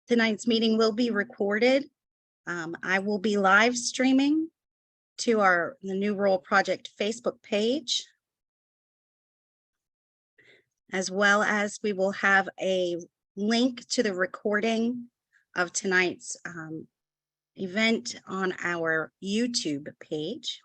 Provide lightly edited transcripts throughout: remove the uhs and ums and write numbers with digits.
Tonight's meeting will be recorded. I will be live streaming to the New Rural Project Facebook page, as well as we will have a link to the recording of tonight's event on our YouTube page.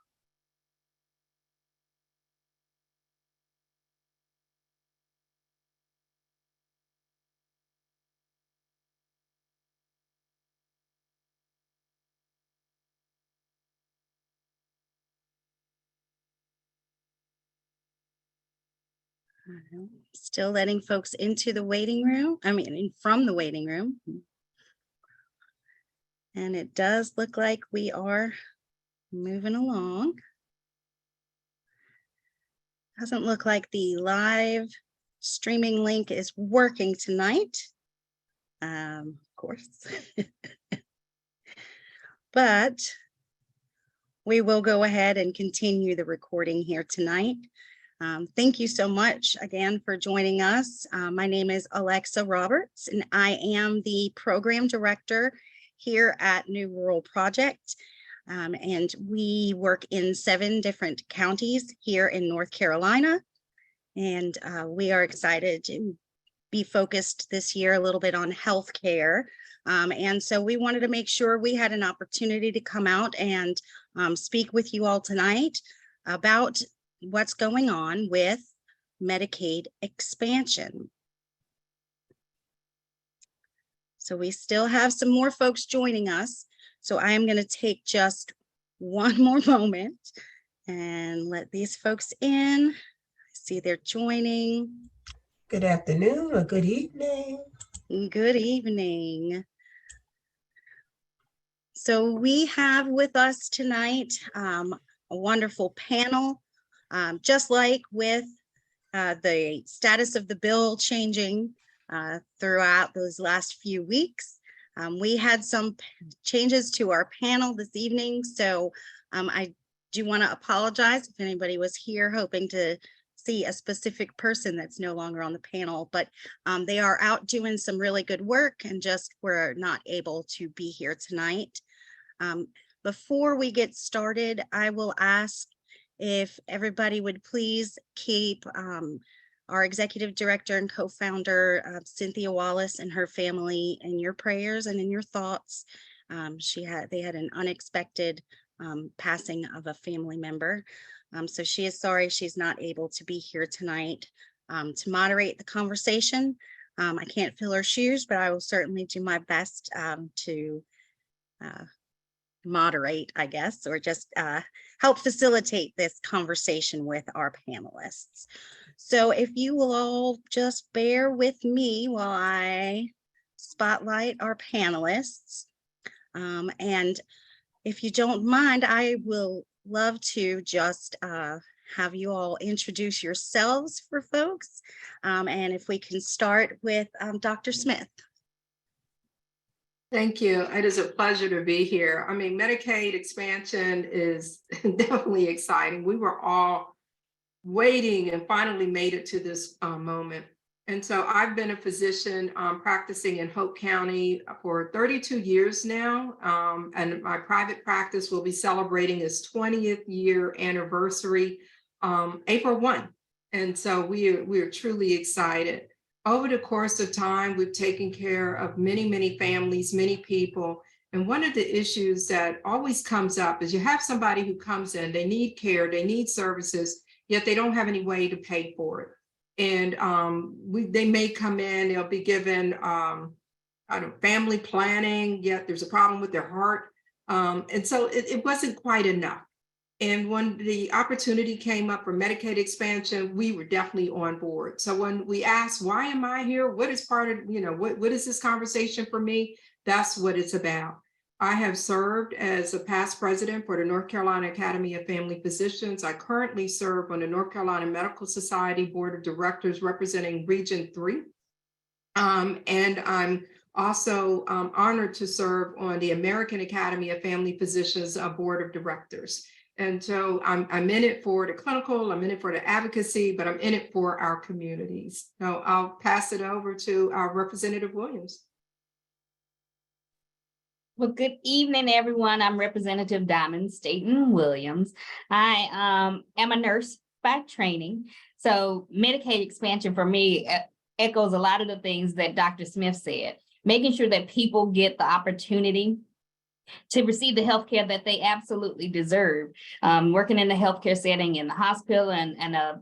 Still letting folks into the waiting room, from the waiting room. And it does look like we are moving along. Doesn't look like the live streaming link is working tonight. Of course. But we will go ahead and continue the recording here tonight. Thank you so much again for joining us. My name is Alexa Roberts, and I am the program director here at New Rural Project. And we work in 7 different counties here in North Carolina. And we are excited to be focused this year a little bit on healthcare. And so we wanted to make sure we had an opportunity to come out and speak with you all tonight about what's going on with Medicaid expansion. So we still have some more folks joining us. So I am going to take just one more moment and let these folks in. I see they're joining. Good afternoon or good evening. Good evening. So we have with us tonight a wonderful panel. Just like with the status of the bill changing throughout those last few weeks, we had some changes to our panel this evening. So I do want to apologize if anybody was here hoping to see a specific person that's no longer on the panel, but they are out doing some really good work and just were not able to be here tonight. Before we get started, I will ask if everybody would please keep our executive director and co-founder, Cynthia Wallace, and her family in your prayers and in your thoughts. They had an unexpected passing of a family member. So she is sorry she's not able to be here tonight to moderate the conversation. I can't fill her shoes, but I will certainly do my best to moderate, I guess, or just help facilitate this conversation with our panelists. So if you will all just bear with me while I spotlight our panelists. And if you don't mind, I will love to just have you all introduce yourselves for folks. And if we can start with Dr. Smith. Thank you. It is a pleasure to be here. I mean, Medicaid expansion is definitely exciting. We were all waiting and finally made it to this moment. And so I've been a physician practicing in Hoke County for 32 years now. And my private practice will be celebrating its 20th year anniversary April 1. And so we are truly excited. Over the course of time, we've taken care of many, many families, many people. And one of the issues that always comes up is you have somebody who comes in, they need care, they need services, yet they don't have any way to pay for it. And they may come in, they'll be given family planning, yet there's a problem with their heart. And so it wasn't quite enough. And when the opportunity came up for Medicaid expansion, we were definitely on board. So when we asked, why am I here? What is part of, what is this conversation for me? That's what it's about. I have served as a past president for the North Carolina Academy of Family Physicians. I currently serve on the North Carolina Medical Society Board of Directors representing Region 3. And I'm also honored to serve on the American Academy of Family Physicians Board of Directors. And so I'm in it for the clinical, I'm in it for the advocacy, but I'm in it for our communities. So I'll pass it over to our Representative Williams. Well, good evening, everyone. I'm Representative Diamond Staton-Williams. I am a nurse by training. So Medicaid expansion for me echoes a lot of the things that Dr. Smith said, making sure that people get the opportunity to receive the healthcare that they absolutely deserve. Working in the healthcare setting in the hospital and a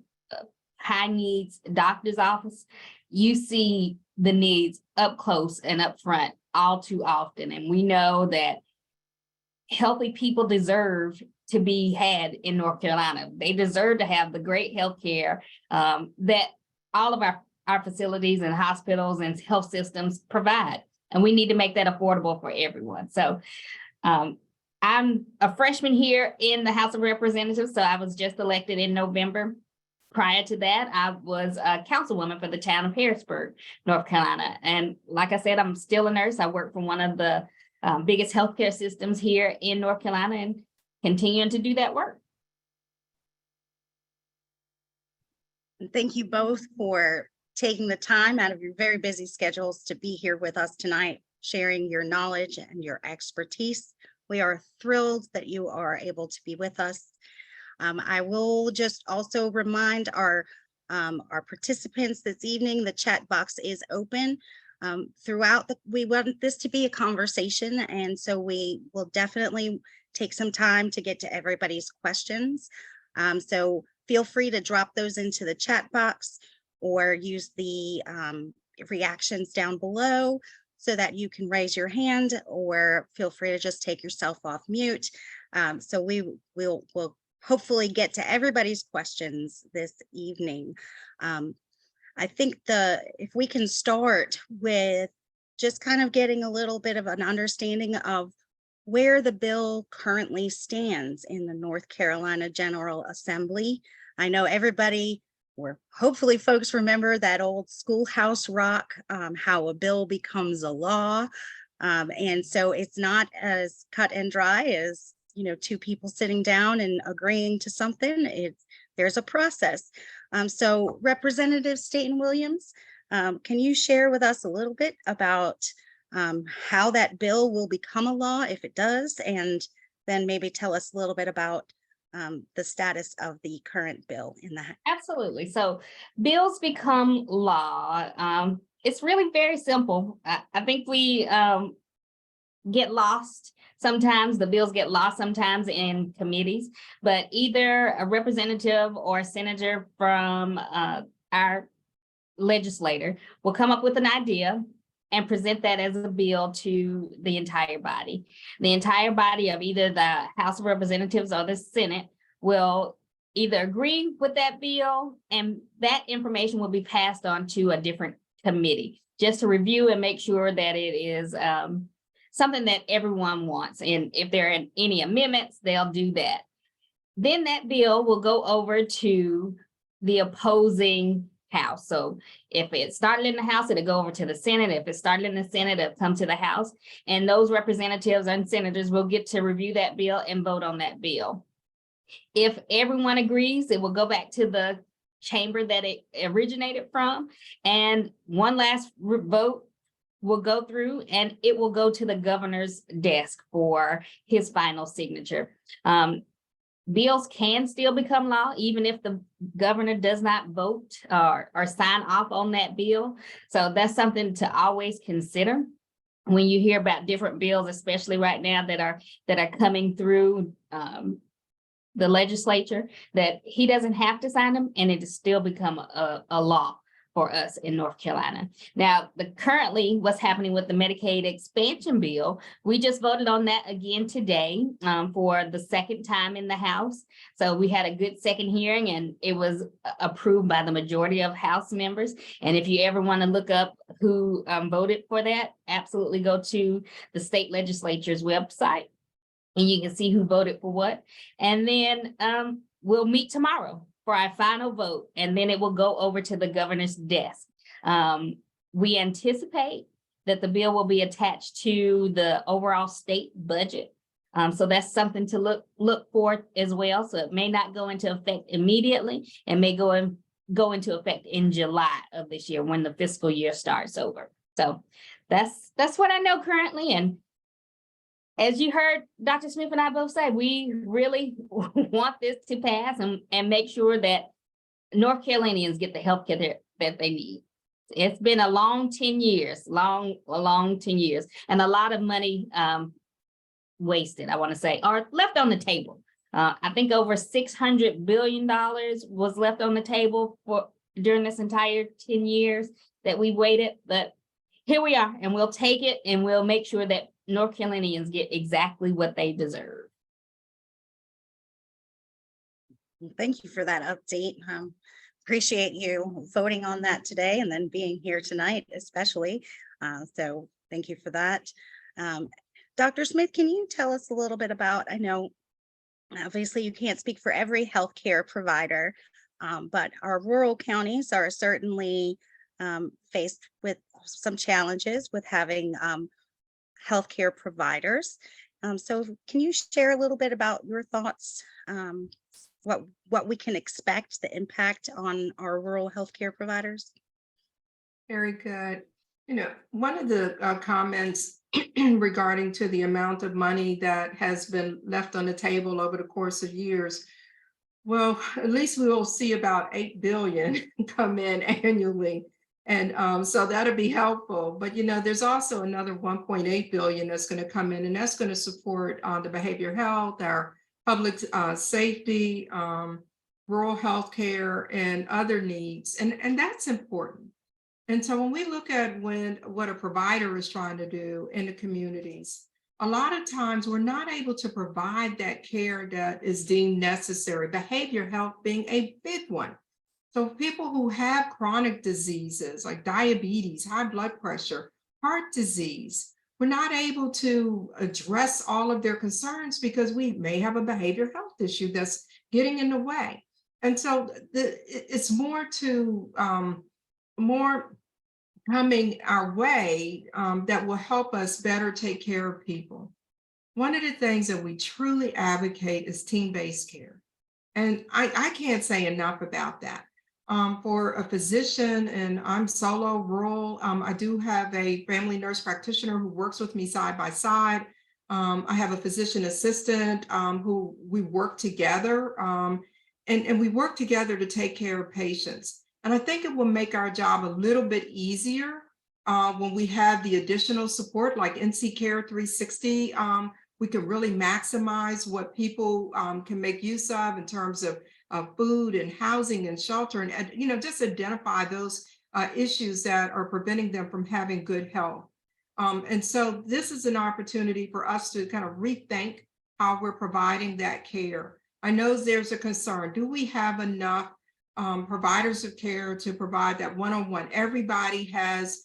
high needs doctor's office, you see the needs up close and up front all too often. And we know that healthy people deserve to be had in North Carolina. They deserve to have the great health care that all of our facilities and hospitals and health systems provide. And we need to make that affordable for everyone. So I'm a freshman here in the House of Representatives, so I was just elected in November. Prior to that, I was a councilwoman for the town of Harrisburg, North Carolina. And like I said, I'm still a nurse. I work for one of the biggest healthcare systems here in North Carolina and continuing to do that work. Thank you both for taking the time out of your very busy schedules to be here with us tonight, sharing your knowledge and your expertise. We are thrilled that you are able to be with us. I will just also remind our participants this evening, the chat box is open. We want this to be a conversation, and so we will definitely take some time to get to everybody's questions. So feel free to drop those into the chat box or use the reactions down below so that you can raise your hand, or feel free to just take yourself off mute. So we'll hopefully get to everybody's questions this evening. I think if we can start with just kind of getting a little bit of an understanding of where the bill currently stands in the North Carolina General Assembly. I know everybody, or hopefully folks remember that old schoolhouse rock, how a bill becomes a law. And so it's not as cut and dry as two people sitting down and agreeing to something. There's a process. So Representative Staton-Williams, can you share with us a little bit about how that bill will become a law if it does, and then maybe tell us a little bit about the status of the current bill in the House? Absolutely. So bills become law. It's really very simple. I think we get lost. Sometimes the bills get lost sometimes in committees, but either a representative or a senator from our legislator will come up with an idea and present that as a bill to the entire body. The entire body of either the House of Representatives or the Senate will either agree with that bill, and that information will be passed on to a different committee just to review and make sure that it is something that everyone wants. And if there are any amendments, they'll do that. Then that bill will go over to the opposing House. So if it started in the House, it'll go over to the Senate. If it started in the Senate, it'll come to the House. And those representatives and senators will get to review that bill and vote on that bill. If everyone agrees, it will go back to the chamber that it originated from. And one last vote will go through, and it will go to the governor's desk for his final signature. Bills can still become law even if the governor does not vote or sign off on that bill. So that's something to always consider when you hear about different bills, especially right now that are coming through the legislature, that he doesn't have to sign them and it has still become a law for us in North Carolina. Now, currently what's happening with the Medicaid expansion bill, we just voted on that again today for the second time in the House. So we had a good second hearing and it was approved by the majority of House members. And if you ever want to look up who voted for that, absolutely go to the state legislature's website and you can see who voted for what. And then we'll meet tomorrow for our final vote, and then it will go over to the governor's desk. We anticipate that the bill will be attached to the overall state budget. So that's something to look for as well. So it may not go into effect immediately and may go into effect in July of this year when the fiscal year starts over. So that's what I know currently, and as you heard Dr. Smith and I both say, we really want this to pass and make sure that North Carolinians get the health care that they need. It's been a long 10 years, a long 10 years, and a lot of money wasted, I want to say, or left on the table. I think over $600 billion was left on the table during this entire 10 years that we waited, but here we are, and we'll take it and we'll make sure that North Carolinians get exactly what they deserve. Thank you for that update. Appreciate you voting on that today and then being here tonight, especially. So thank you for that. Dr. Smith, can you tell us a little bit about, I know obviously you can't speak for every healthcare provider, but our rural counties are certainly faced with some challenges with having healthcare providers. So can you share a little bit about your thoughts, what we can expect, the impact on our rural healthcare providers? Very good. You know, one of the comments regarding to the amount of money that has been left on the table over the course of years, well, at least we will see about 8 billion come in annually. And so that'll be helpful. But, you know, there's also another 1.8 billion that's going to come in, and that's going to support the behavioral health, our public safety, rural healthcare, and other needs. And that's important. And so when we look at what a provider is trying to do in the communities, a lot of times we're not able to provide that care that is deemed necessary, behavioral health being a big one. So people who have chronic diseases like diabetes, high blood pressure, heart disease, we're not able to address all of their concerns because we may have a behavioral health issue that's getting in the way. And so it's more coming our way that will help us better take care of people. One of the things that we truly advocate is team-based care. And I can't say enough about that. For a physician, and I'm solo rural, I do have a family nurse practitioner who works with me side by side. I have a physician assistant who we work together, and we work together to take care of patients. And I think it will make our job a little bit easier when we have the additional support like NC Care 360. We can really maximize what people can make use of in terms of food and housing and shelter, and you know, just identify those issues that are preventing them from having good health. And so this is an opportunity for us to kind of rethink how we're providing that care. I know there's a concern. Do we have enough providers of care to provide that one-on-one? Everybody has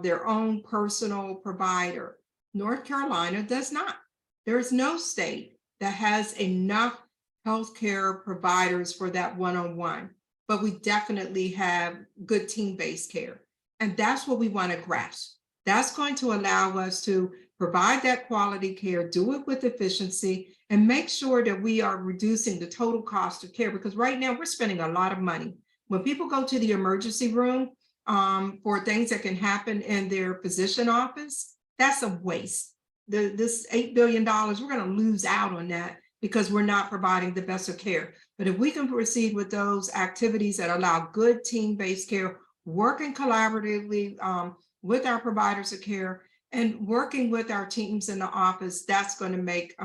their own personal provider. North Carolina does not. There's no state that has enough healthcare providers for that one-on-one, but we definitely have good team-based care. And that's what we want to grasp. That's going to allow us to provide that quality care, do it with efficiency, and make sure that we are reducing the total cost of care, because right now we're spending a lot of money. When people go to the emergency room for things that can happen in their physician office, that's a waste. This $8 billion, we're going to lose out on that because we're not providing the best of care. But if we can proceed with those activities that allow good team-based care, working collaboratively with our providers of care and working with our teams in the office, that's going to make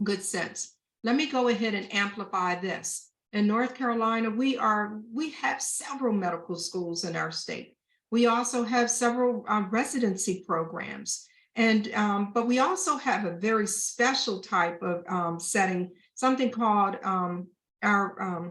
good sense. Let me go ahead and amplify this. In North Carolina, we have several medical schools in our state. We also have several residency programs. And but we also have a very special type of setting, something called our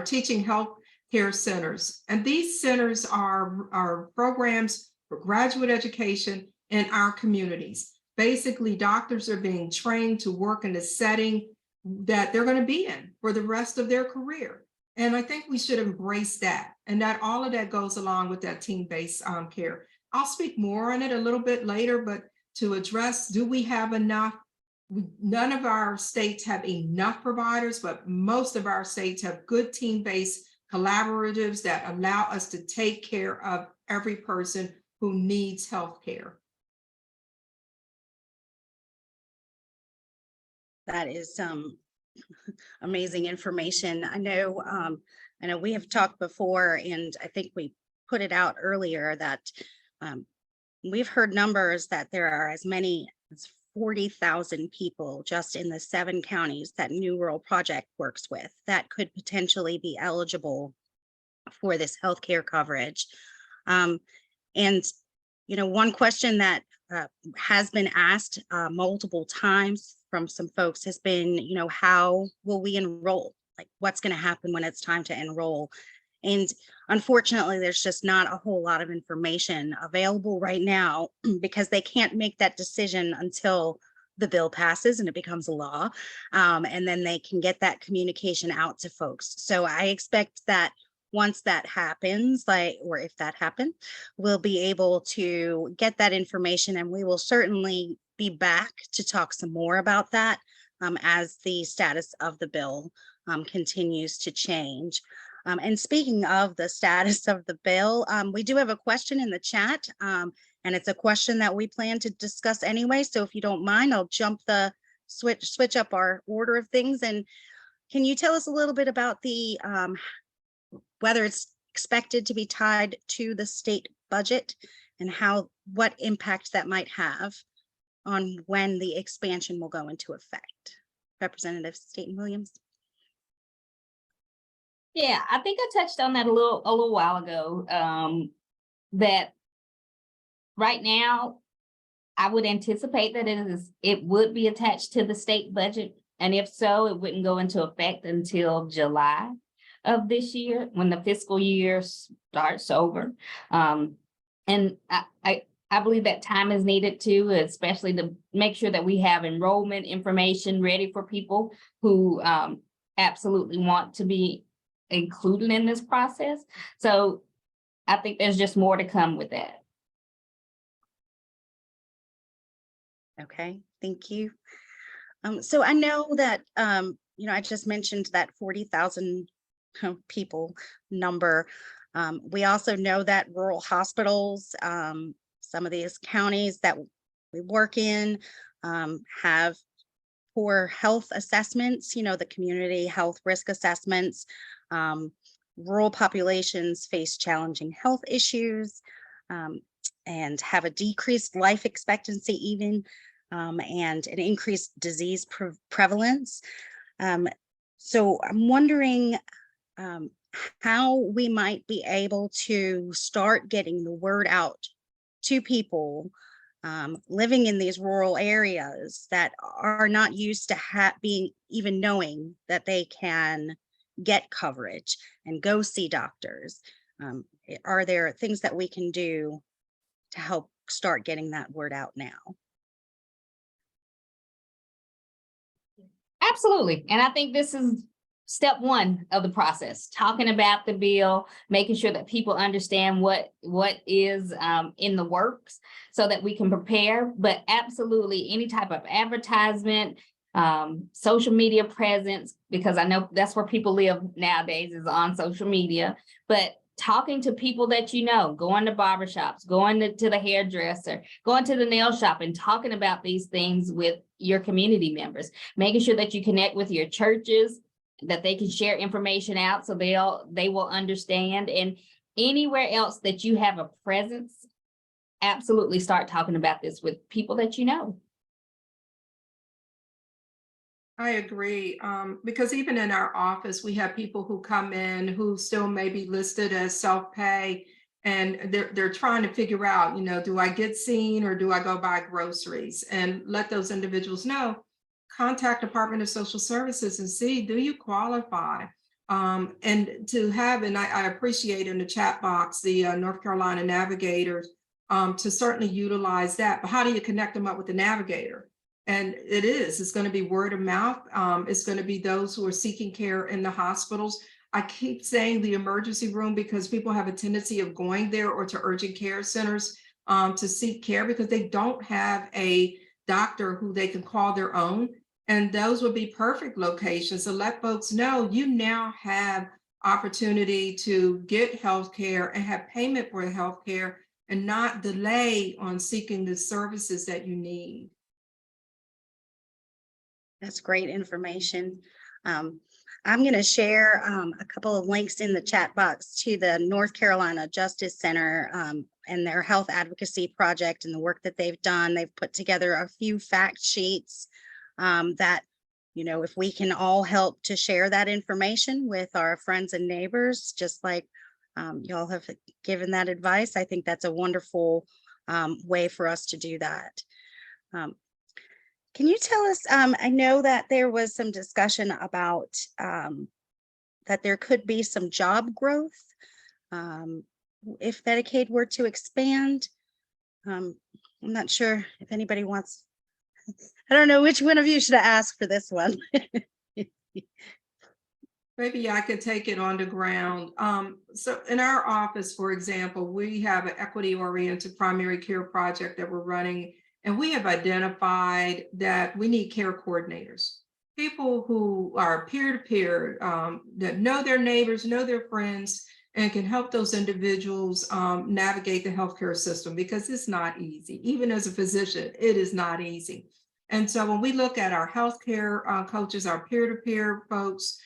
teaching health care centers. And these centers are programs for graduate education in our communities. Basically, doctors are being trained to work in a setting that they're going to be in for the rest of their career. And I think we should embrace that, and that all of that goes along with that team-based care. I'll speak more on it a little bit later, but to address, do we have enough? None of our states have enough providers, but most of our states have good team-based collaboratives that allow us to take care of every person who needs health care. That is some amazing information. I know we have talked before, and I think we put it out earlier that we've heard numbers that there are as many as 40,000 people just in the 7 counties that New Rural Project works with that could potentially be eligible for this healthcare coverage. And one question that has been asked multiple times from some folks has been, how will we enroll? Like, what's going to happen when it's time to enroll? And unfortunately, there's just not a whole lot of information available right now because they can't make that decision until the bill passes and it becomes a law. And then they can get that communication out to folks. So I expect that once that happens, or if that happens, we'll be able to get that information, and we will certainly be back to talk some more about that as the status of the bill continues to change. And speaking of the status of the bill, we do have a question in the chat, and it's a question that we plan to discuss anyway. So if you don't mind, I'll switch up our order of things. And can you tell us a little bit about the whether it's expected to be tied to the state budget and what impact that might have on when the expansion will go into effect? Representative Staton-Williams. Yeah, I think I touched on that a little while ago, that right now I would anticipate that it would be attached to the state budget. And if so, it wouldn't go into effect until July of this year when the fiscal year starts over. And I believe that time is needed too, especially to make sure that we have enrollment information ready for people who absolutely want to be included in this process. So I think there's just more to come with that. Okay, thank you. So I know that, I just mentioned that 40,000 people number. We also know that rural hospitals, some of these counties that we work in have poor health assessments, the community health risk assessments. Rural populations face challenging health issues and have a decreased life expectancy even, and an increased disease prevalence. So I'm wondering how we might be able to start getting the word out to people living in these rural areas that are not used to being even knowing that they can get coverage and go see doctors. Are there things that we can do to help start getting that word out now? Absolutely. And I think this is step one of the process, talking about the bill, making sure that people understand what is in the works so that we can prepare. But absolutely any type of advertisement, social media presence, because I know that's where people live nowadays is on social media, but talking to people that going to barbershops, going to the hairdresser, going to the nail shop and talking about these things with your community members, making sure that you connect with your churches, that they can share information out so they will understand. And anywhere else that you have a presence, absolutely start talking about this with people that you know. I agree, because even in our office, we have people who come in who still may be listed as self-pay, and they're trying to figure out, do I get seen or do I go buy groceries? And let those individuals know, contact Department of Social Services and see, do you qualify? And to have, and I appreciate in the chat box, the North Carolina navigators, to certainly utilize that, but how do you connect them up with the navigator? And it's going to be word of mouth. It's going to be those who are seeking care in the hospitals. I keep saying the emergency room because people have a tendency of going there or to urgent care centers to seek care because they don't have a doctor who they can call their own. And those would be perfect locations to let folks know you now have opportunity to get healthcare and have payment for the healthcare and not delay on seeking the services that you need. That's great information. I'm going to share a couple of links in the chat box to the North Carolina Justice Center and their health advocacy project and the work that they've done. They've put together a few fact sheets that, you know, if we can all help to share that information with our friends and neighbors, just like y'all have given that advice, I think that's a wonderful way for us to do that. Can you tell us, I know that there was some discussion about that there could be some job growth if Medicaid were to expand. I'm not sure if anybody wants, I don't know which one of you should I ask for this one. Maybe I could take it on the ground. So in our office, for example, we have an equity-oriented primary care project that we're running, and we have identified that we need care coordinators, people who are peer-to-peer, that know their neighbors, know their friends, and can help those individuals navigate the healthcare system, because it's not easy. Even as a physician, it is not easy. And so when we look at our healthcare coaches, our peer-to-peer folks,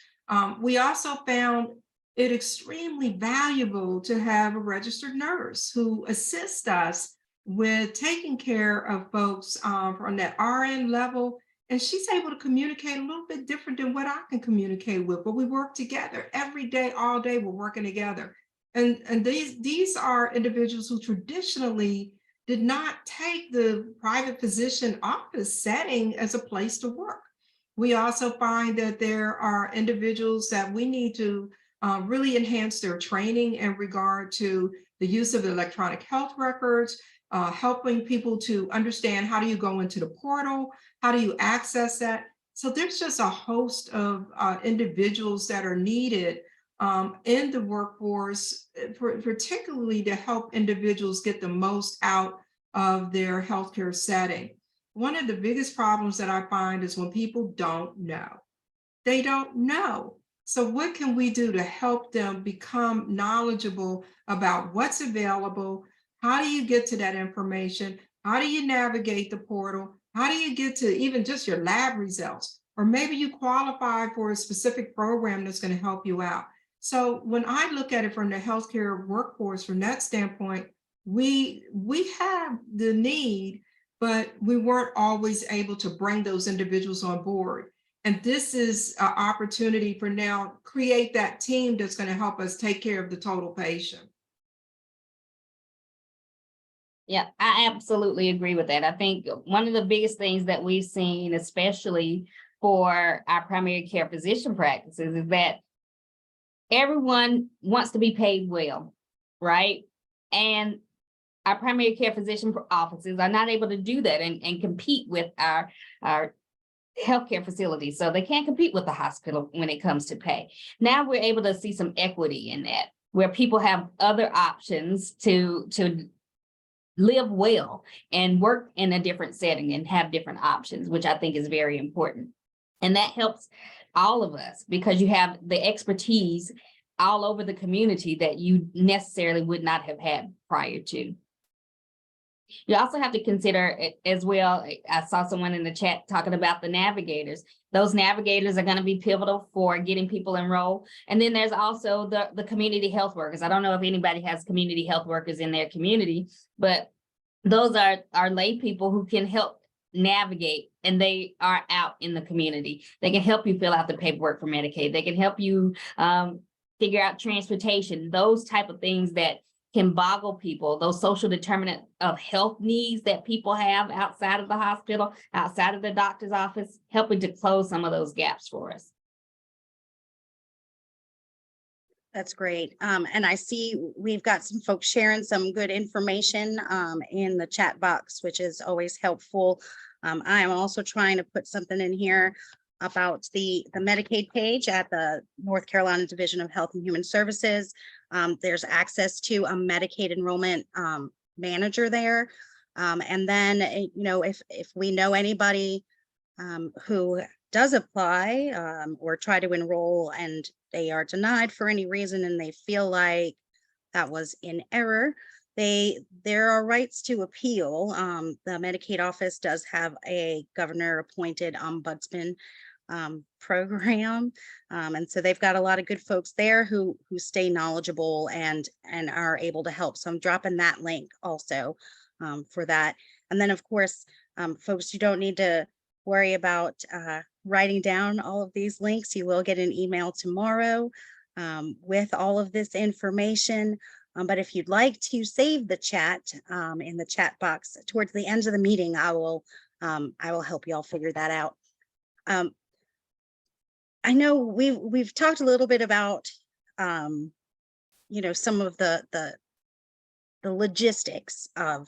we also found it extremely valuable to have a registered nurse who assists us with taking care of folks from that RN level. And she's able to communicate a little bit different than what I can communicate with, but we work together every day, all day, we're working together. And these are individuals who traditionally did not take the private physician office setting as a place to work. We also find that there are individuals that we need to really enhance their training in regard to the use of the electronic health records, helping people to understand how do you go into the portal, how do you access that. So there's just a host of individuals that are needed in the workforce, particularly to help individuals get the most out of their healthcare setting. One of the biggest problems that I find is when people don't know. They don't know. So what can we do to help them become knowledgeable about what's available? How do you get to that information? How do you navigate the portal? How do you get to even just your lab results? Or maybe you qualify for a specific program that's going to help you out. So when I look at it from the healthcare workforce, from that standpoint, we have the need, but we weren't always able to bring those individuals on board. And this is an opportunity for now, create that team that's going to help us take care of the total patient. Yeah, I absolutely agree with that. I think one of the biggest things that we've seen, especially for our primary care physician practices, is that everyone wants to be paid well, right? And our primary care physician offices are not able to do that and compete with our healthcare facilities. So they can't compete with the hospital when it comes to pay. Now we're able to see some equity in that, where people have other options to live well and work in a different setting and have different options, which I think is very important. And that helps all of us because you have the expertise all over the community that you necessarily would not have had prior to. You also have to consider as well, I saw someone in the chat talking about the navigators. Those navigators are going to be pivotal for getting people enrolled. And then there's also the community health workers. I don't know if anybody has community health workers in their community, but those are lay people who can help navigate, and they are out in the community. They can help you fill out the paperwork for Medicaid. They can help you figure out transportation, those type of things that can boggle people, those social determinant of health needs that people have outside of the hospital, outside of the doctor's office, helping to close some of those gaps for us. That's great. And I see we've got some folks sharing some good information in the chat box, which is always helpful. I am also trying to put something in here about the Medicaid page at the North Carolina Division of Health and Human Services. There's access to a Medicaid enrollment manager there. And then, you know, if we know anybody who does apply or try to enroll and they are denied for any reason and they feel like that was in error, There are rights to appeal. The Medicaid office does have a governor-appointed ombudsman program, and so they've got a lot of good folks there who stay knowledgeable and are able to help. So I'm dropping that link also for that. And then, of course, folks, you don't need to worry about writing down all of these links. You will get an email tomorrow with all of this information. But if you'd like to save the chat in the chat box towards the end of the meeting, I will help you all figure that out. I know we've talked a little bit about some of the logistics of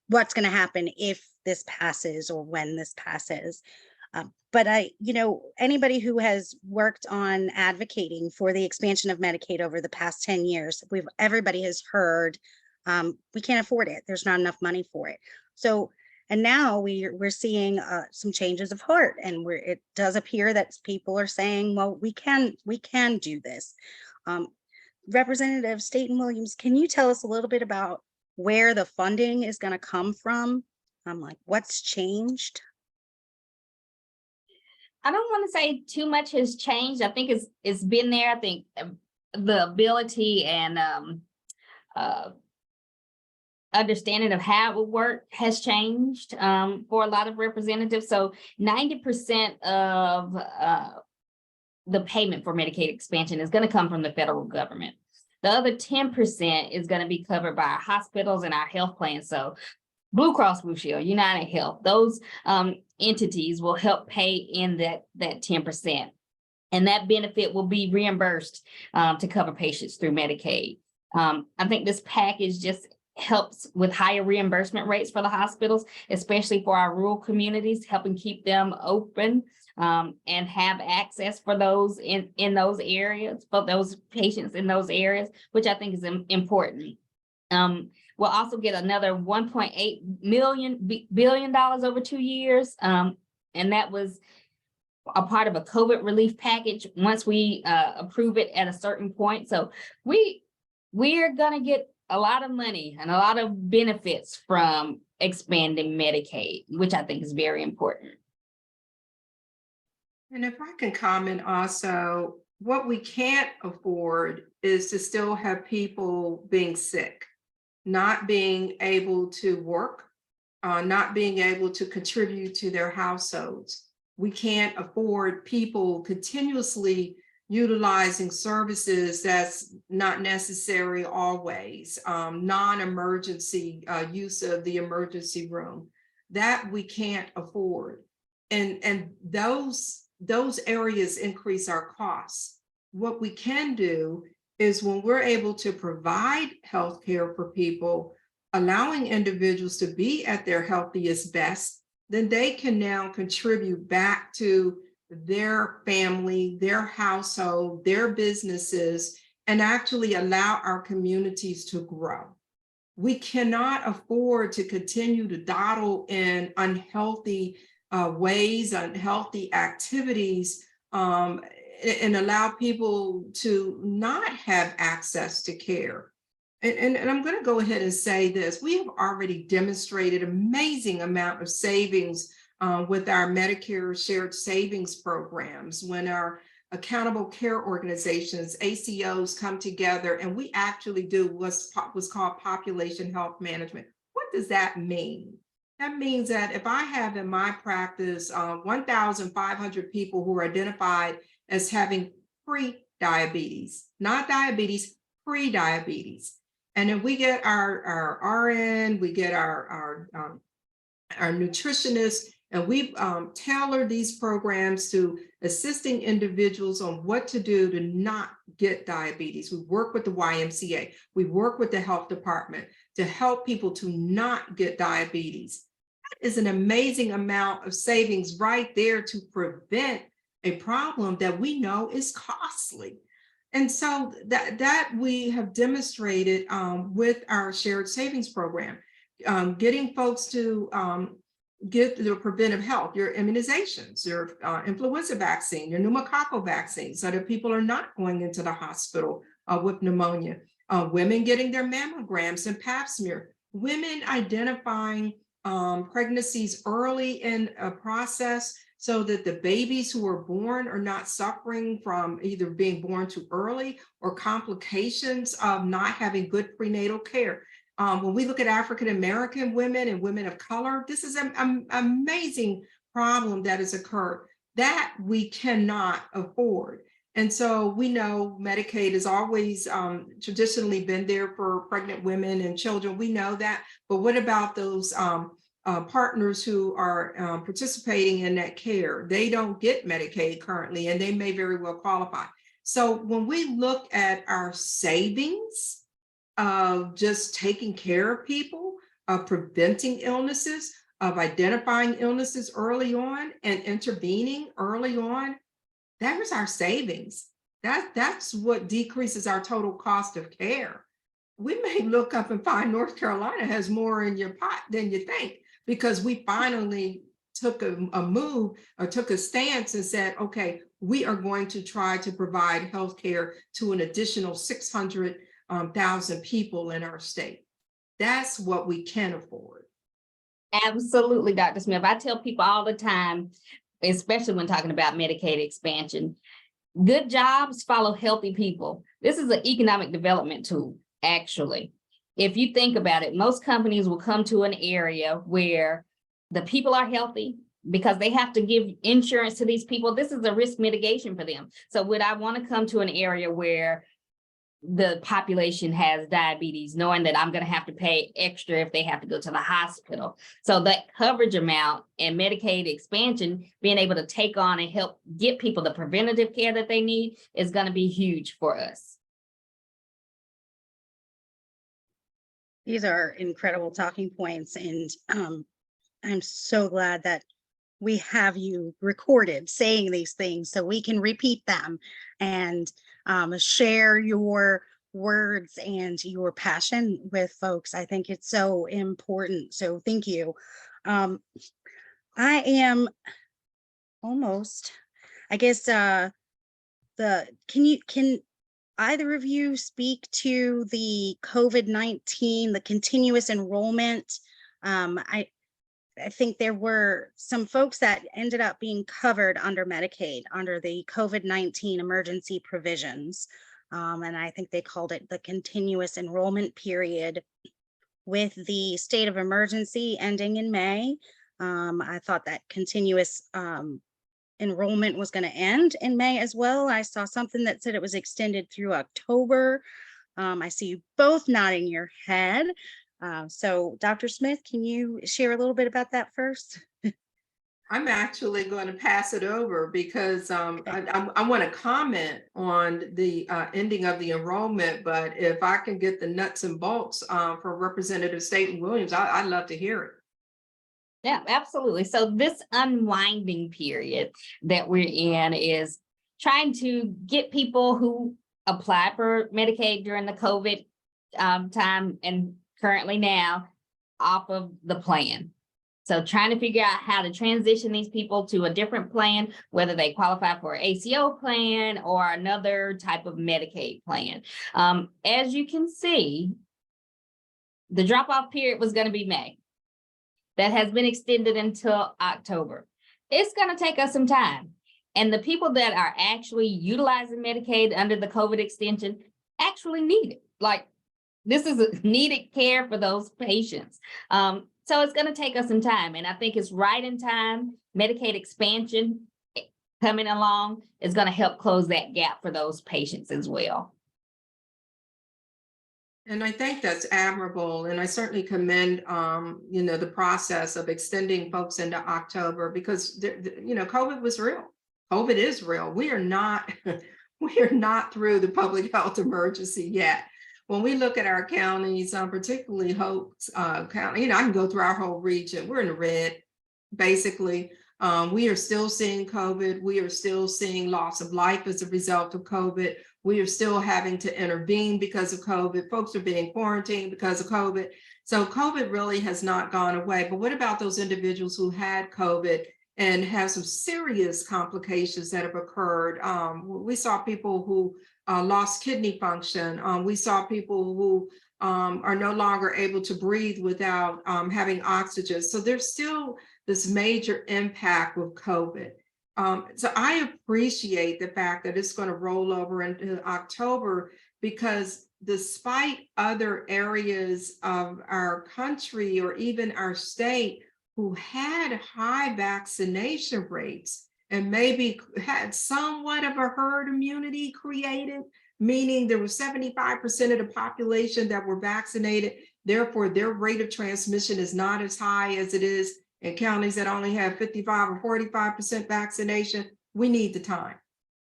what's going to happen if this passes or when this passes. But anybody who has worked on advocating for the expansion of Medicaid over the past 10 years, everybody has heard we can't afford it. There's not enough money for it. So, and now we're seeing some changes of heart, and it does appear that people are saying, well, we can do this. Representative Staton-Williams, can you tell us a little bit about where the funding is going to come from? Like what's changed? I don't want to say too much has changed. I think it's been there. I think the ability and understanding of how it would work has changed for a lot of representatives. So 90% of the payment for Medicaid expansion is going to come from the federal government. The other 10% is going to be covered by our hospitals and our health plans. So Blue Cross Blue Shield, United Health, those entities will help pay in that 10%. And that benefit will be reimbursed to cover patients through Medicaid. I think this package just helps with higher reimbursement rates for the hospitals, especially for our rural communities, helping keep them open and have access for those in those areas, for those patients in those areas, which I think is important. We'll also get another $1.8 billion over 2 years. And that was a part of a COVID relief package once we approve it at a certain point. So we're going to get a lot of money and a lot of benefits from expanding Medicaid, which I think is very important. And if I can comment also, what we can't afford is to still have people being sick, not being able to work, not being able to contribute to their households. We can't afford people continuously utilizing services that's not necessary always, non-emergency use of the emergency room. That we can't afford. And those areas increase our costs. What we can do is when we're able to provide healthcare for people, allowing individuals to be at their healthiest best, then they can now contribute back to their family, their household, their businesses, and actually allow our communities to grow. We cannot afford to continue to dawdle in unhealthy ways, unhealthy activities, and allow people to not have access to care. And I'm going to go ahead and say this. We have already demonstrated amazing amount of savings with our Medicare shared savings programs, when our accountable care organizations, ACOs, come together and we actually do what's called population health management. What does that mean? That means that if I have in my practice 1,500 people who are identified as having pre-diabetes, not diabetes, pre-diabetes, and then we get our RN, we get our nutritionist, and we've tailored these programs to assisting individuals on what to do to not get diabetes. We work with the YMCA, we work with the health department to help people to not get diabetes. That is an amazing amount of savings right there to prevent a problem that we know is costly. And so that we have demonstrated with our shared savings program, getting folks to get their preventive health, your immunizations, your influenza vaccine, your pneumococcal vaccine, so that people are not going into the hospital with pneumonia. women getting their mammograms and pap smear, women identifying pregnancies early in a process so that the babies who are born are not suffering from either being born too early or complications of not having good prenatal care. When we look at African-American women and women of color, this is an amazing problem that has occurred that we cannot afford. And so we know Medicaid has always traditionally been there for pregnant women and children. We know that, but what about those partners who are participating in that care? They don't get Medicaid currently, and they may very well qualify. So when we look at our savings of just taking care of people, of preventing illnesses, of identifying illnesses early on and intervening early on, that is our savings. That's what decreases our total cost of care. We may look up and find North Carolina has more in your pot than you think, because we finally took a move or took a stance and said, okay, we are going to try to provide health care to an additional 600,000 people in our state. That's what we can afford. Absolutely, Dr. Smith. I tell people all the time, especially when talking about Medicaid expansion, good jobs follow healthy people. This is an economic development tool, actually. If you think about it, most companies will come to an area where the people are healthy because they have to give insurance to these people. This is a risk mitigation for them. So would I want to come to an area where the population has diabetes, knowing that I'm going to have to pay extra if they have to go to the hospital? So that coverage amount and Medicaid expansion, being able to take on and help get people the preventative care that they need, is going to be huge for us. These are incredible talking points, and I'm so glad that we have you recorded saying these things so we can repeat them and share your words and your passion with folks. I think it's so important. So thank you. I am almost, I guess, can either of you speak to the COVID-19, the continuous enrollment? I think there were some folks that ended up being covered under Medicaid, under the COVID-19 emergency provisions. And I think they called it the continuous enrollment period. With the state of emergency ending in May, I thought that continuous enrollment was going to end in May as well. I saw something that said it was extended through October. I see you both nodding your head. So Dr. Smith, can you share a little bit about that first? I'm actually going to pass it over because I want to comment on the ending of the enrollment, but if I can get the nuts and bolts for Representative Staton-Williams, I'd love to hear it. Yeah, absolutely. So this unwinding period that we're in is trying to get people who applied for Medicaid during the COVID time and currently now off of the plan. So trying to figure out how to transition these people to a different plan, whether they qualify for an ACO plan or another type of Medicaid plan. As you can see, the drop-off period was going to be May. That has been extended until October. It's going to take us some time. And the people that are actually utilizing Medicaid under the COVID extension actually need it. Like, this is a needed care for those patients. So it's going to take us some time. And I think it's right in time. Medicaid expansion coming along is going to help close that gap for those patients as well. And I think that's admirable. And I certainly commend, the process of extending folks into October because, COVID was real. COVID is real. We are not through the public health emergency yet. When we look at our counties, particularly Hoke's county, I can go through our whole region. We're in the red, basically. We are still seeing COVID. We are still seeing loss of life as a result of COVID. We are still having to intervene because of COVID. Folks are being quarantined because of COVID. So COVID really has not gone away. But what about those individuals who had COVID and have some serious complications that have occurred. We saw people who lost kidney function. We saw people who are no longer able to breathe without having oxygen. So there's still this major impact with COVID. So I appreciate the fact that it's going to roll over into October, because despite other areas of our country or even our state who had high vaccination rates and maybe had somewhat of a herd immunity created, meaning there was 75% of the population that were vaccinated, therefore their rate of transmission is not as high as it is in counties that only have 55 or 45% vaccination. We need the time.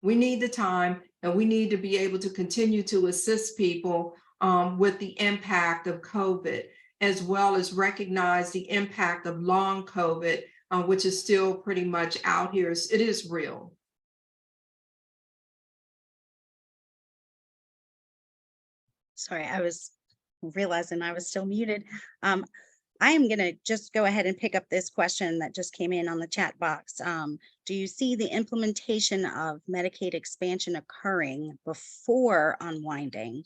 We need the time, and we need to be able to continue to assist people with the impact of COVID, as well as recognize the impact of long COVID, which is still pretty much out here. It is real. Sorry, I was realizing I was still muted. I am going to just go ahead and pick up this question that just came in on the chat box. Do you see the implementation of Medicaid expansion occurring before unwinding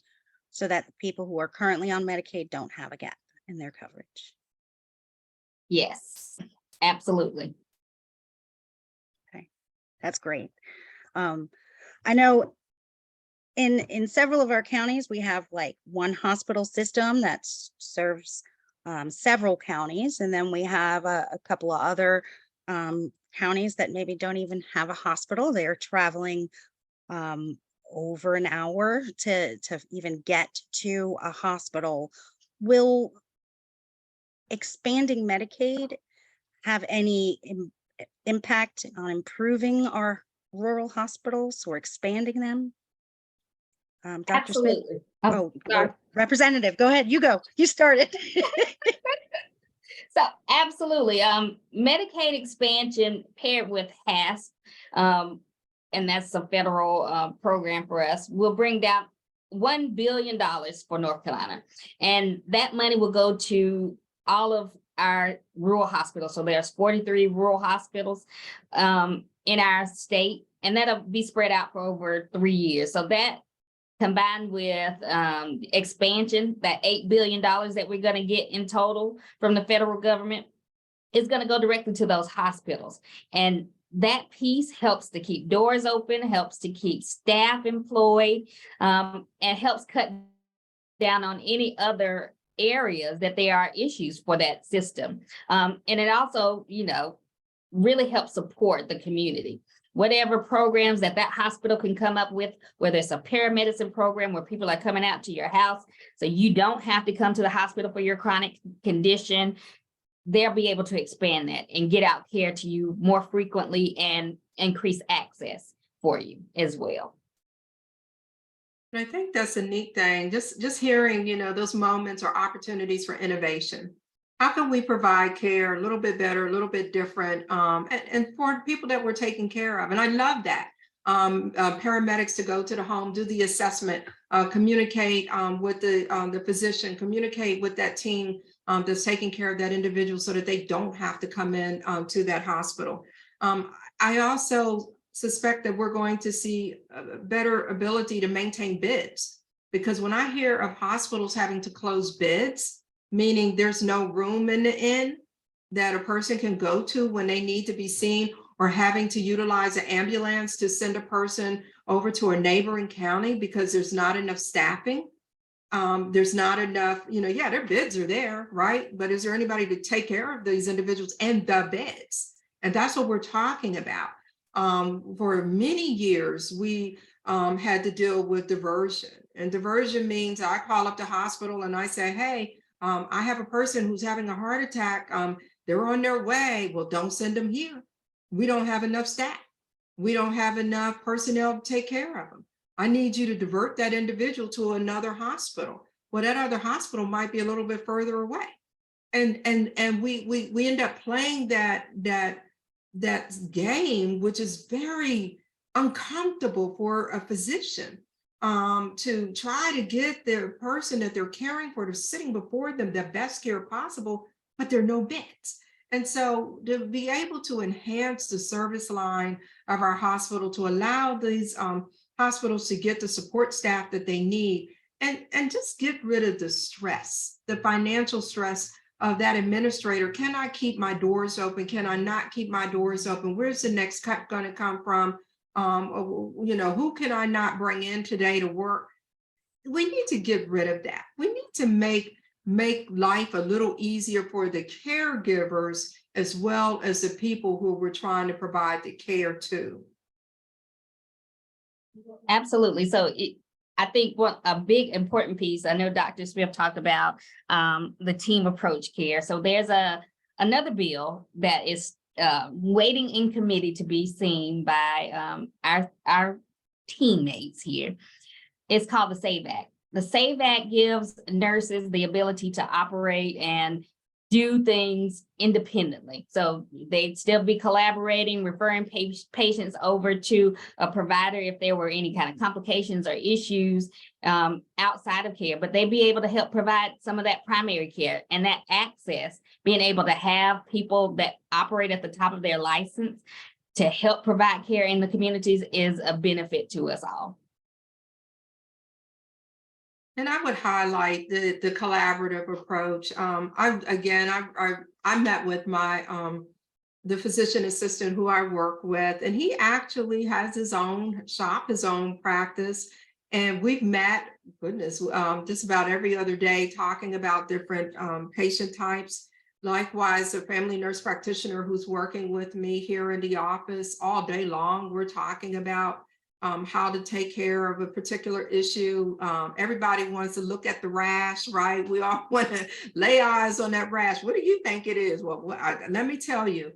so that the people who are currently on Medicaid don't have a gap in their coverage? Yes, absolutely. Okay, that's great. I know in several of our counties, we have like one hospital system that serves several counties, and then we have a couple of other counties that maybe don't even have a hospital. They're traveling over an hour to even get to a hospital. Will expanding Medicaid have any impact on improving our rural hospitals or expanding them? Dr. Smith? Absolutely. Oh, sorry. Representative, go ahead. You go. You started. So absolutely, Medicaid expansion paired with HASP, and that's a federal program for us, will bring down $1 billion for North Carolina. And that money will go to all of our rural hospitals. So there's 43 rural hospitals in our state, and that'll be spread out for over 3 years. So that, combined with expansion, that $8 billion that we're going to get in total from the federal government, is going to go directly to those hospitals. And that piece helps to keep doors open, helps to keep staff employed, and helps cut down on any other areas that there are issues for that system. And it also, really helps support the community. Whatever programs that hospital can come up with, whether it's a paramedicine program where people are coming out to your house so you don't have to come to the hospital for your chronic condition, they'll be able to expand that and get out care to you more frequently and increase access for you as well. I think that's a neat thing, just hearing, those moments or opportunities for innovation. How can we provide care a little bit better, a little bit different, and for people that we're taking care of? And I love that. Paramedics to go to the home, do the assessment, communicate with the physician, communicate with that team that's taking care of that individual so that they don't have to come in to that hospital. I also suspect that we're going to see a better ability to maintain bids, because when I hear of hospitals having to close bids, meaning there's no room in the inn that a person can go to when they need to be seen, or having to utilize an ambulance to send a person over to a neighboring county because there's not enough staffing. There's not enough, their bids are there, right? But is there anybody to take care of these individuals and the beds? And that's what we're talking about. For many years, we had to deal with diversion. And diversion means I call up the hospital and I say, hey, I have a person who's having a heart attack. They're on their way. Well, don't send them here. We don't have enough staff. We don't have enough personnel to take care of them. I need you to divert that individual to another hospital. Well, that other hospital might be a little bit further away. And we end up playing that game, which is very uncomfortable for a physician. To try to get the person that they're caring for, to sitting before them, the best care possible, but there are no beds. And so to be able to enhance the service line of our hospital to allow these hospitals to get the support staff that they need and just get rid of the stress, the financial stress of that administrator. Can I keep my doors open? Can I not keep my doors open? Where's the next cut going to come from? Who can I not bring in today to work? We need to get rid of that. We need to make life a little easier for the caregivers as well as the people who we're trying to provide the care to. Absolutely. So I think what a big important piece, I know Dr. Smith talked about the team approach care. So there's another bill that is waiting in committee to be seen by our teammates here. It's called the SAVE Act. The SAVE Act gives nurses the ability to operate and do things independently. So they'd still be collaborating, referring patients over to a provider if there were any kind of complications or issues outside of care, but they'd be able to help provide some of that primary care and that access, being able to have people that operate at the top of their license to help provide care in the communities is a benefit to us all. And I would highlight the collaborative approach. I met with my the physician assistant who I work with, and he actually has his own shop, his own practice. And we've met, goodness, just about every other day talking about different patient types. Likewise, a family nurse practitioner who's working with me here in the office all day long, we're talking about how to take care of a particular issue. Everybody wants to look at the rash, right? We all want to lay eyes on that rash. What do you think it is? Well, let me tell you,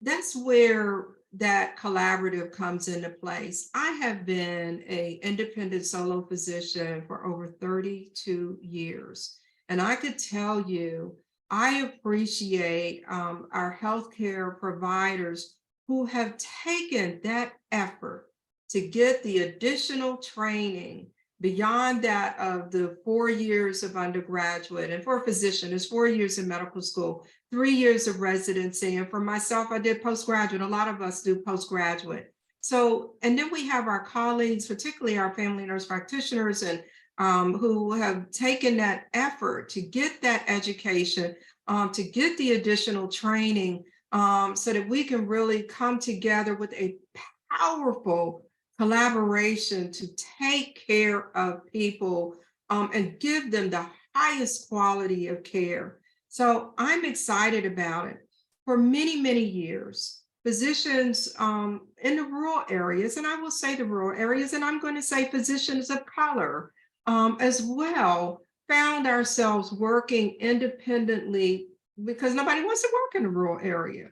that's where that collaborative comes into place. I have been an independent solo physician for over 32 years. And I could tell you, I appreciate our healthcare providers who have taken that effort to get the additional training beyond that of the 4 years of undergraduate. And for a physician, it's 4 years in medical school, 3 years of residency. And for myself, I did postgraduate. A lot of us do postgraduate. So, and then we have our colleagues, particularly our family nurse practitioners, and who have taken that effort to get that education, to get the additional training, so that we can really come together with a powerful collaboration to take care of people and give them the highest quality of care. So I'm excited about it. For many, many years, physicians in the rural areas, and I will say the rural areas, and I'm going to say physicians of color as well, found ourselves working independently because nobody wants to work in the rural area.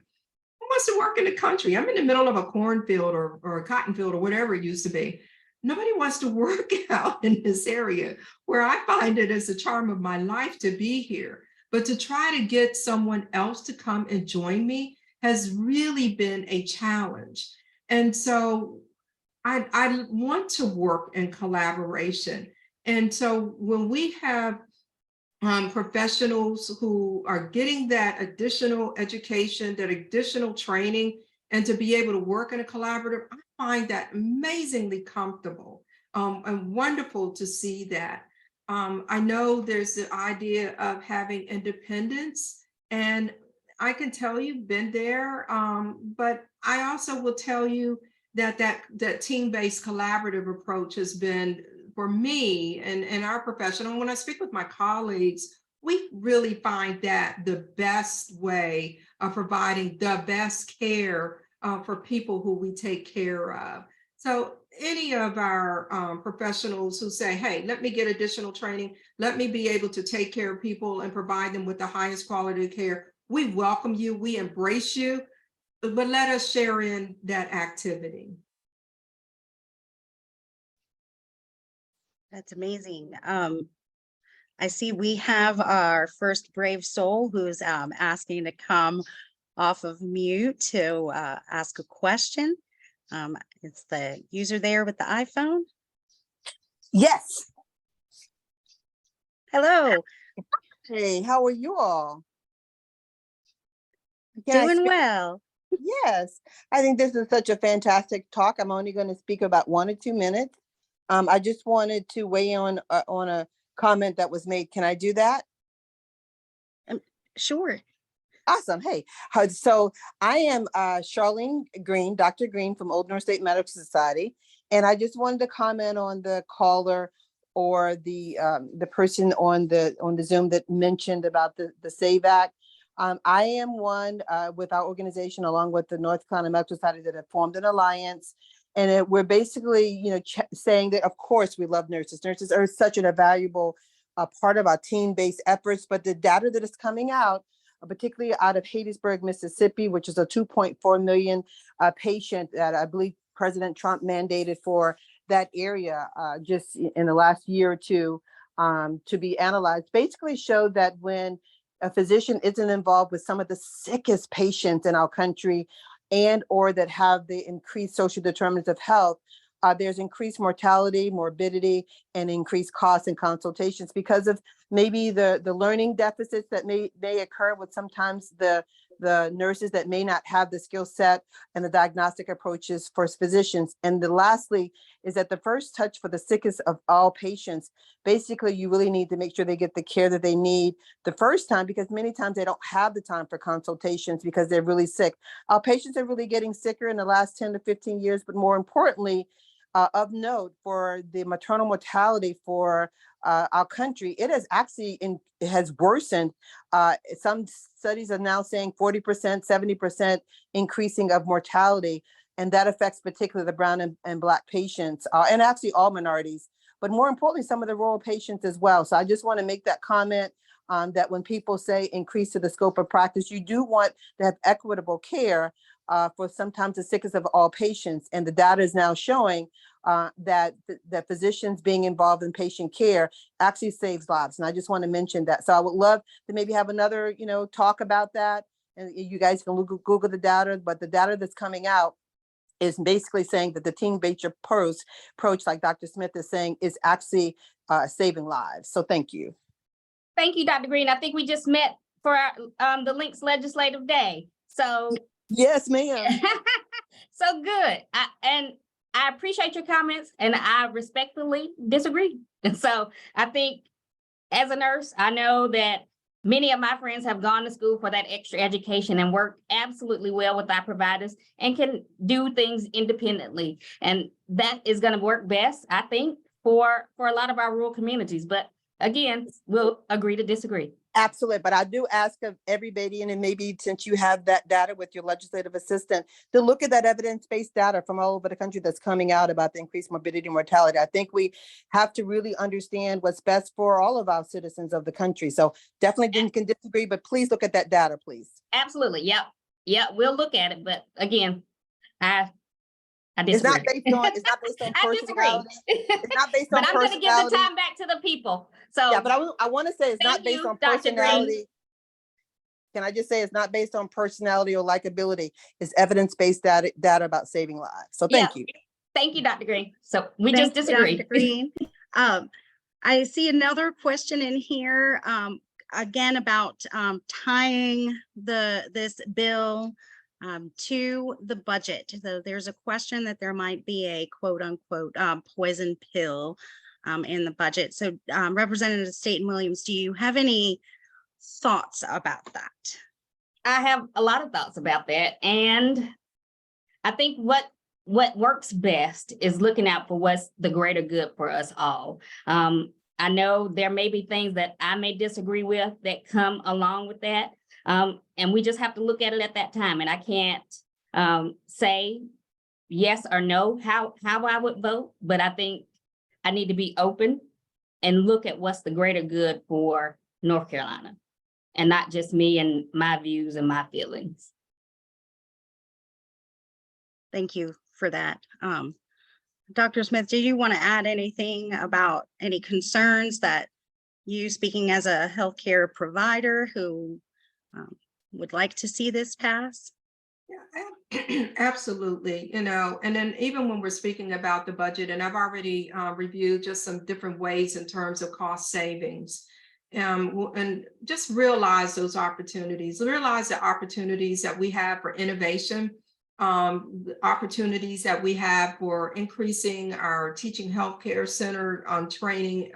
Who wants to work in the country? I'm in the middle of a cornfield or a cotton field or whatever it used to be. Nobody wants to work out in this area where I find it as a charm of my life to be here. But to try to get someone else to come and join me has really been a challenge. And so I want to work in collaboration. And so when we have professionals who are getting that additional education, that additional training, and to be able to work in a collaborative, I find that amazingly comfortable and wonderful to see that. I know there's the idea of having independence, and I can tell you've been there, but I also will tell you that team-based collaborative approach has been, for me and our profession, and when I speak with my colleagues, we really find that the best way of providing the best care for people who we take care of. So any of our professionals who say, hey, let me get additional training, let me be able to take care of people and provide them with the highest quality of care, we welcome you, we embrace you, but let us share in that activity. That's amazing. I see we have our first brave soul who's asking to come off of mute to ask a question. It's the user there with the iPhone. Yes. Hello. Hey, how are you all? Can I Doing speak? well. Yes, I think this is such a fantastic talk. I'm only going to speak about 1 or 2 minutes. I just wanted to weigh on a comment that was made. Can I do that? Sure. Awesome. Hey, so I am Charlene Green, Dr. Green from Old North State Medical Society, and I just wanted to comment on the caller or the person on the Zoom that mentioned about the SAVE Act. I am one with our organization, along with the North Carolina Medical Society, that have formed an alliance, and we're basically, saying that of course we love nurses. Nurses are such an invaluable part of our team-based efforts, but the data that is coming out, particularly out of Hattiesburg, Mississippi, which is a 2.4 million patient that I believe President Trump mandated for that area just in the last year or two to be analyzed, basically showed that when a physician isn't involved with some of the sickest patients in our country and or that have the increased social determinants of health, there's increased mortality, morbidity, and increased costs and consultations because of maybe the learning deficits that may occur with sometimes the nurses that may not have the skill set and the diagnostic approaches for physicians. And lastly is that the first touch for the sickest of all patients, basically you really need to make sure they get the care that they need the first time, because many times they don't have the time for consultations because they're really sick. Our patients are really getting sicker in the last 10 to 15 years, but more importantly, of note for the maternal mortality for our country, it has actually it has worsened. Some studies are now saying 40%, 70% increasing of mortality, and that affects particularly the brown and Black patients, and actually all minorities, but more importantly, some of the rural patients as well. So I just want to make that comment that when people say increase to the scope of practice, you do want to have equitable care for sometimes the sickest of all patients. And the data is now showing that physicians being involved in patient care actually saves lives. And I just want to mention that. So I would love to maybe have another, talk about that. And you guys can Google the data, but the data that's coming out is basically saying that the team-based approach, like Dr. Smith is saying, is actually saving lives. So thank you. Thank you, Dr. Green. I think we just met for the Links Legislative Day. So Yes, ma'am. so good. I appreciate your comments and I respectfully disagree. And so I think as a nurse, I know that many of my friends have gone to school for that extra education and work absolutely well with our providers and can do things independently. And that is going to work best, I think, for a lot of our rural communities. But again, we'll agree to disagree. Absolutely. But I do ask of everybody, and maybe since you have that data with your legislative assistant, to look at that evidence-based data from all over the country that's coming out about the increased morbidity and mortality. I think we have to really understand what's best for all of our citizens of the country. So definitely can disagree, but please look at that data, please. Absolutely. Yep. We'll look at it. But again, I disagree. It's not based on I personality. disagree. It's not based on But I'm going to give the time back to the people. So yeah, but I want to say it's not based on personality. Can I just say it's not based on personality or likability? It's evidence-based data about saving lives. So thank you. Thank you, Dr. Green. So we Thank just you, disagree. Dr. Green. I see another question in here, again, about tying this bill to the budget. So there's a question that there might be a quote unquote poison pill in the budget. So Representative Staton-Williams, do you have any thoughts about that? I have a lot of thoughts about that. And I think what works best is looking out for what's the greater good for us all. I know there may be things that I may disagree with that come along with that. And we just have to look at it at that time. And I can't say yes or no how I would vote, but I think I need to be open and look at what's the greater good for North Carolina and not just me and my views and my feelings. Thank you for that. Dr. Smith, do you want to add anything about any concerns that you, speaking as a healthcare provider who would like to see this pass? Yeah, absolutely. And then even when we're speaking about the budget, and I've already reviewed just some different ways in terms of cost savings. and just realize those opportunities, realize the opportunities that we have for innovation, the opportunities that we have for increasing our teaching healthcare center on training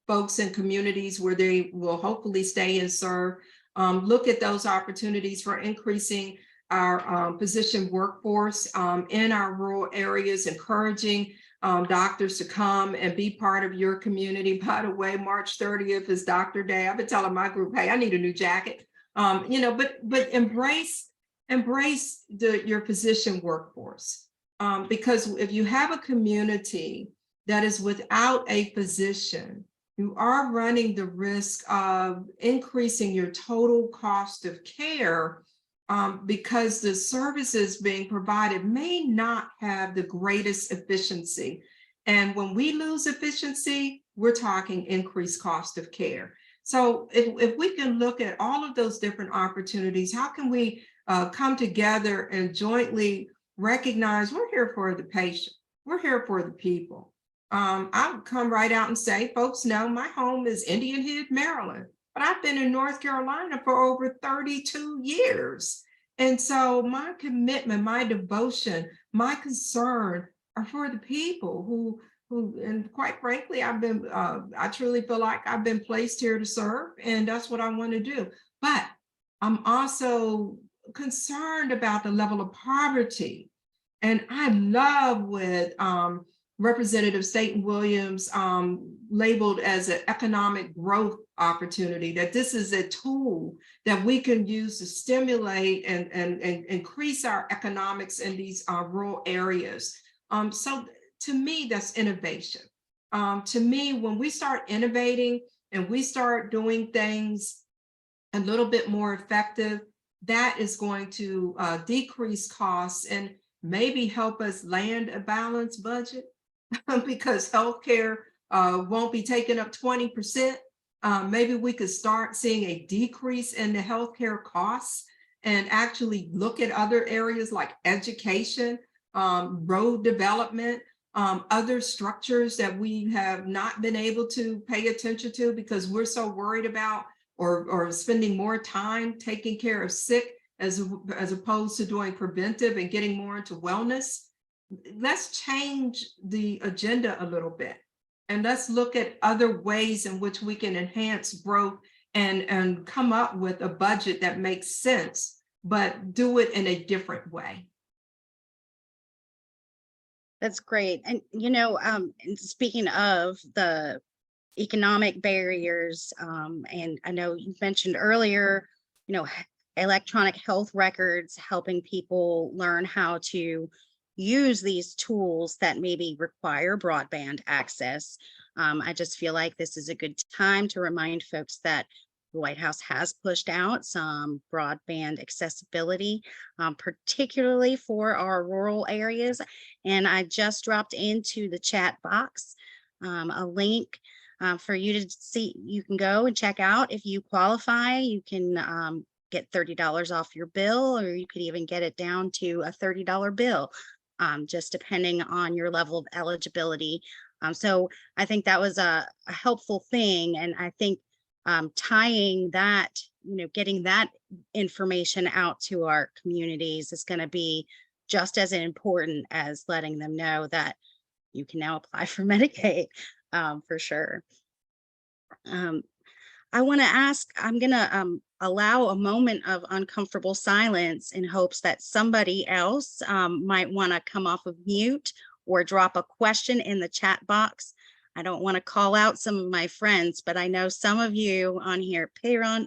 folks in communities where they will hopefully stay and serve. Look at those opportunities for increasing our physician workforce in our rural areas, encouraging doctors to come and be part of your community. By the way, March 30th is Doctor Day. I've been telling my group, hey, I need a new jacket. But embrace your physician workforce. Because if you have a community that is without a physician, you are running the risk of increasing your total cost of care because the services being provided may not have the greatest efficiency. And when we lose efficiency, we're talking increased cost of care. So if we can look at all of those different opportunities, how can we come together and jointly recognize we're here for the patient, we're here for the people. I'll come right out and say, folks know my home is Indian Head, Maryland, but I've been in North Carolina for over 32 years. And so my commitment, my devotion, my concern are for the people who and quite frankly, I truly feel like I've been placed here to serve, and that's what I want to do. But I'm also concerned about the level of poverty. And I love what Representative Staton-Williams labeled as an economic growth opportunity, that this is a tool that we can use to stimulate and increase our economics in these rural areas. So to me, that's innovation. To me, when we start innovating and we start doing things a little bit more effective, that is going to decrease costs and maybe help us land a balanced budget because healthcare won't be taking up 20%. Maybe we could start seeing a decrease in the healthcare costs and actually look at other areas like education, road development, other structures that we have not been able to pay attention to because we're so worried about or spending more time taking care of sick as opposed to doing preventive and getting more into wellness. Let's change the agenda a little bit and let's look at other ways in which we can enhance growth and come up with a budget that makes sense, but do it in a different way. That's great. And, and speaking of the economic barriers, and I know you mentioned earlier, electronic health records, helping people learn how to use these tools that maybe require broadband access. I just feel like this is a good time to remind folks that the White House has pushed out some broadband accessibility, particularly for our rural areas. And I just dropped into the chat box a link for you to see. You can go and check out. If you qualify, you can get $30 off your bill, or you could even get it down to a $30 bill, just depending on your level of eligibility. So I think that was a helpful thing. And I think tying that, getting that information out to our communities is going to be just as important as letting them know that you can now apply for Medicaid, for sure. I want to ask, I'm going to allow a moment of uncomfortable silence in hopes that somebody else might want to come off of mute or drop a question in the chat box. I don't want to call out some of my friends, but I know some of you on here, Payron,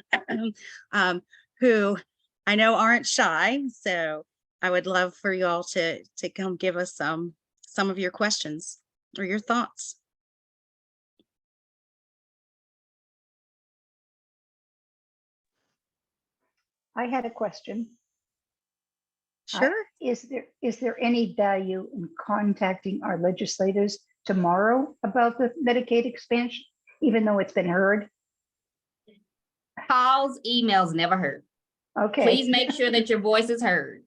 who I know aren't shy. So I would love for you all to come give us some of your questions or your thoughts. I had a question. Sure. Is there any value in contacting our legislators tomorrow about the Medicaid expansion, even though it's been heard? Calls, emails, never heard. Okay. Please make sure that your voice is heard.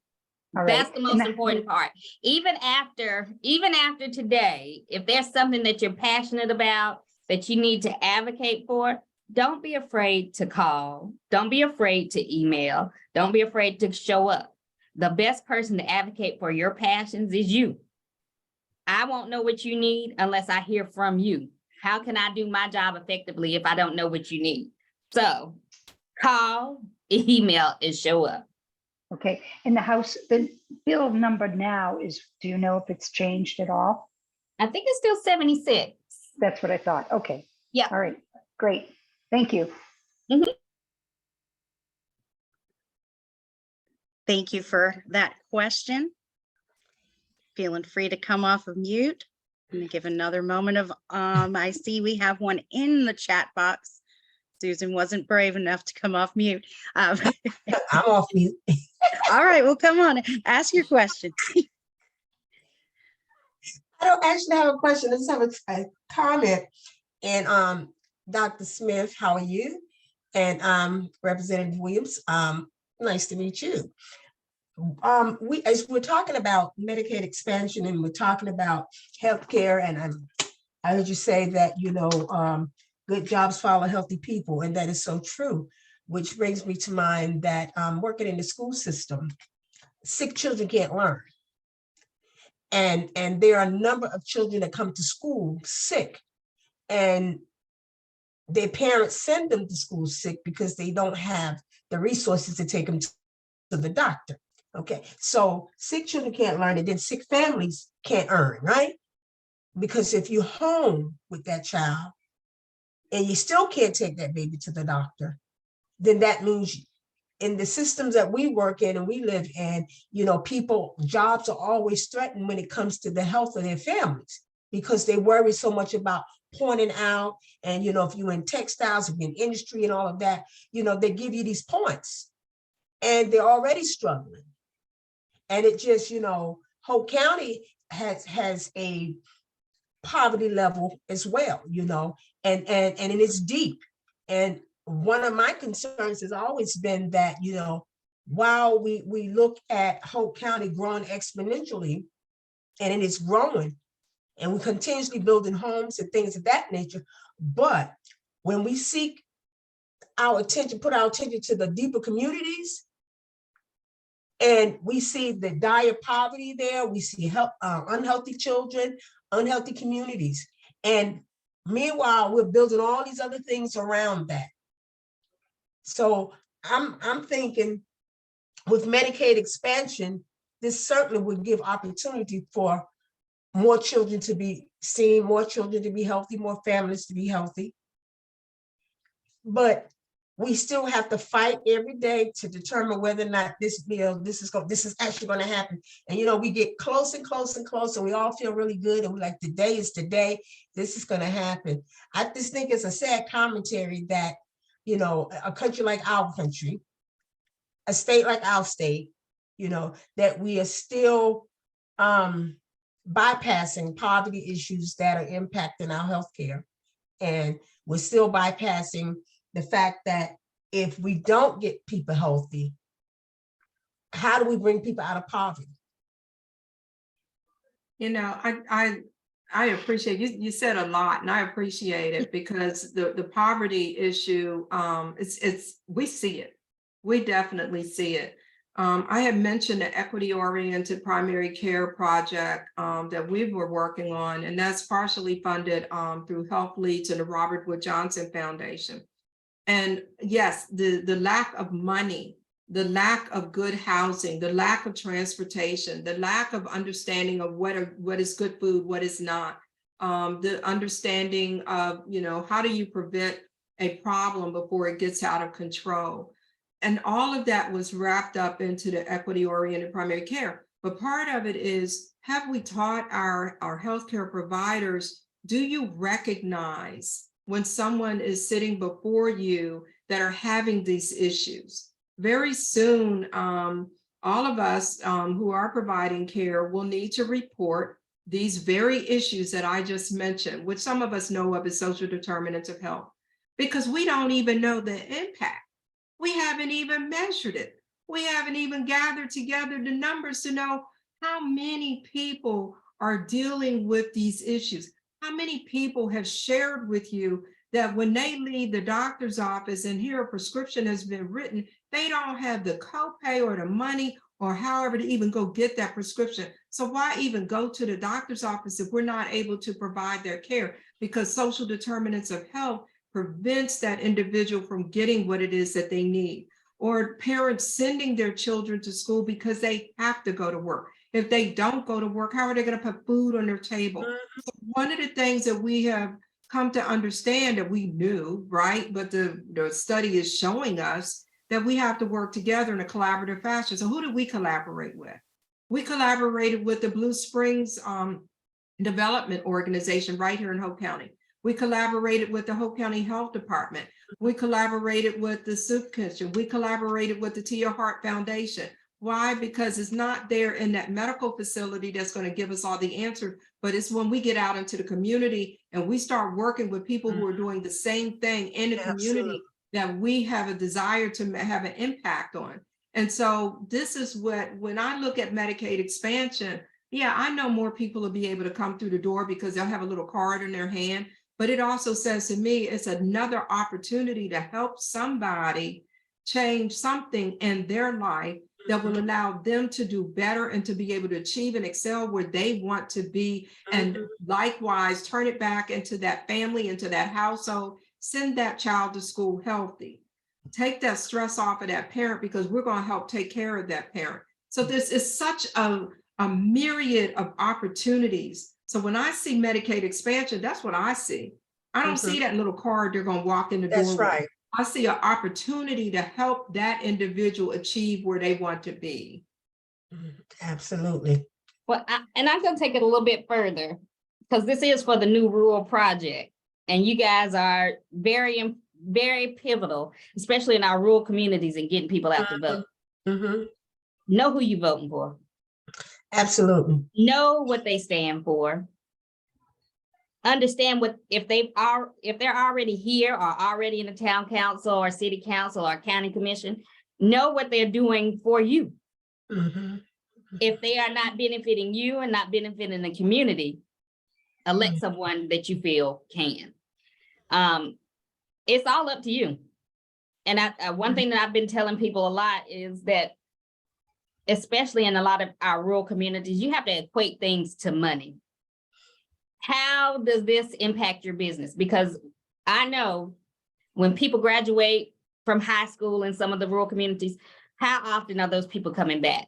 All right. That's the most important part. Even after today, if there's something that you're passionate about that you need to advocate for, don't be afraid to call. Don't be afraid to email. Don't be afraid to show up. The best person to advocate for your passions is you. I won't know what you need unless I hear from you. How can I do my job effectively if I don't know what you need? So call, email, and show up. Okay, and the House, the bill number now is, do you know if it's changed at all? I think it's still 76. That's what I thought. Okay. Yeah. All right, great. Thank you. Thank you for that question. Feeling free to come off of mute. I'm gonna give another moment of, I see we have one in the chat box. Susan wasn't brave enough to come off mute. I'm off mute. All right, well, come on, ask your question. I don't actually have a question. I just have a comment. And Dr. Smith, how are you? And Representative Williams, nice to meet you. As we're talking about Medicaid expansion and we're talking about healthcare, and I heard you say that, good jobs follow healthy people, and that is so true, which brings me to mind that working in the school system, sick children can't learn. And there are a number of children that come to school sick, and their parents send them to school sick because they don't have the resources to take them to the doctor. Okay, so sick children can't learn, and then sick families can't earn, right? Because if you're home with that child and you still can't take that baby to the doctor, then that means in the systems that we work in and we live in, jobs are always threatened when it comes to the health of their families, because they worry so much about pointing out. And, if you're in textiles, if you're in industry and all of that, they give you these points and they're already struggling. And it just, Hoke County has a poverty level as well, and it is deep. And one of my concerns has always been that, while we look at Hoke County growing exponentially, and it is growing, and we're continuously building homes and things of that nature, but when we seek our attention, put our attention to the deeper communities, and we see the dire poverty there, we see unhealthy children, unhealthy communities. And meanwhile, we're building all these other things around that. So I'm thinking with Medicaid expansion, this certainly would give opportunity for more children to be seen, more children to be healthy, more families to be healthy. But we still have to fight every day to determine whether or not this is actually going to happen. And we get close and close and close, and we all feel really good, and we're like, today is the day this is going to happen. I just think it's a sad commentary that a country like our country, a state like our state, that we are still bypassing poverty issues that are impacting our healthcare, and we're still bypassing the fact that if we don't get people healthy, how do we bring people out of poverty? I appreciate you said a lot, and I appreciate it, because the poverty issue, we see it. We definitely see it. I had mentioned the equity-oriented primary care project that we were working on, and that's partially funded through Health Leads and the Robert Wood Johnson Foundation. And yes, the lack of money, the lack of good housing, the lack of transportation, the lack of understanding of what is good food, what is not, the understanding of, how do you prevent a problem before it gets out of control. And all of that was wrapped up into the equity-oriented primary care. But part of it is, have we taught our healthcare providers, do you recognize when someone is sitting before you that are having these issues? Very soon, all of us who are providing care will need to report these very issues that I just mentioned, which some of us know of as social determinants of health, because we don't even know the impact. We haven't even measured it. We haven't even gathered together the numbers to know how many people are dealing with these issues. How many people have shared with you that when they leave the doctor's office and here a prescription has been written, they don't have the copay or the money or however to even go get that prescription. So why even go to the doctor's office if we're not able to provide their care? Because social determinants of health prevents that individual from getting what it is that they need. Or parents sending their children to school because they have to go to work. If they don't go to work, how are they going to put food on their table? So one of the things that we have come to understand that we knew, right? But the study is showing us that we have to work together in a collaborative fashion. So who did we collaborate with? We collaborated with the Blue Springs Development Organization right here in Hoke County. We collaborated with the Hoke County Health Department. We collaborated with the Soup Kitchen. We collaborated with the Tia Hart Foundation. Why? Because it's not there in that medical facility that's going to give us all the answers, but it's when we get out into the community and we start working with people who are doing the same thing in the community that we have a desire to have an impact on. And so this is what, when I look at Medicaid expansion, yeah, I know more people will be able to come through the door because they'll have a little card in their hand. But it also says to me, it's another opportunity to help somebody change something in their life that will allow them to do better and to be able to achieve and excel where they want to be. And likewise, turn it back into that family, into that household, send that child to school healthy. Take that stress off of that parent because we're going to help take care of that parent. So this is such a myriad of opportunities. So when I see Medicaid expansion, that's what I see. I don't see that little card they're going to walk in the door. That's right. I see an opportunity to help that individual achieve where they want to be. Absolutely. Well, and I'm going to take it a little bit further because this is for the new rural project. And you guys are very, very pivotal, especially in our rural communities and getting people out to vote. Know who you're voting for. Absolutely. Know what they stand for. Understand what if they're already here or already in the town council or city council or county commission, know what they're doing for you. If they are not benefiting you and not benefiting the community, elect someone that you feel can. It's all up to you. And one thing that I've been telling people a lot is that, especially in a lot of our rural communities, you have to equate things to money. How does this impact your business? Because I know when people graduate from high school in some of the rural communities, how often are those people coming back?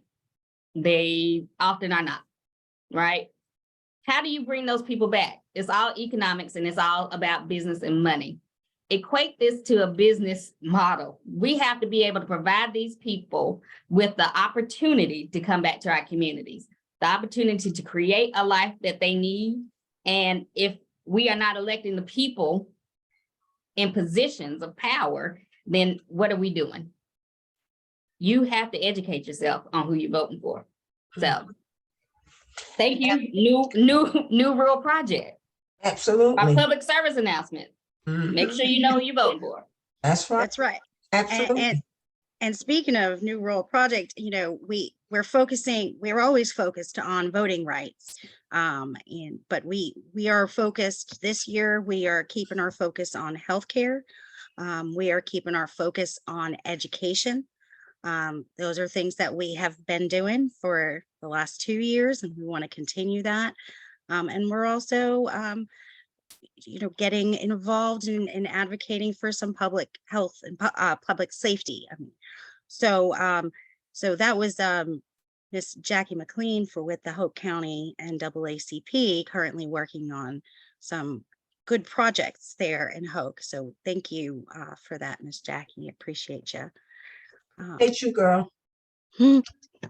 They often are not, right? How do you bring those people back? It's all economics and it's all about business and money. Equate this to a business model. We have to be able to provide these people with the opportunity to come back to our communities, the opportunity to create a life that they need. And if we are not electing the people in positions of power, then what are we doing? You have to educate yourself on who you're voting for. So thank you. New rural project. Absolutely. Our public service announcement. Make sure you know who you're voting for. That's right. That's right. Absolutely. And speaking of new rural project, you know, we're always focused on voting rights. But we are focused this year, we are keeping our focus on healthcare. We are keeping our focus on education. Those are things that we have been doing for the last 2 years, and we want to continue that. And we're also, getting involved in advocating for some public health and public safety. So that was Miss Jackie McLean with the Hoke County NAACP, currently working on some good projects there in Hoke. So thank you for that, Miss Jackie. Appreciate you. Hate you, girl.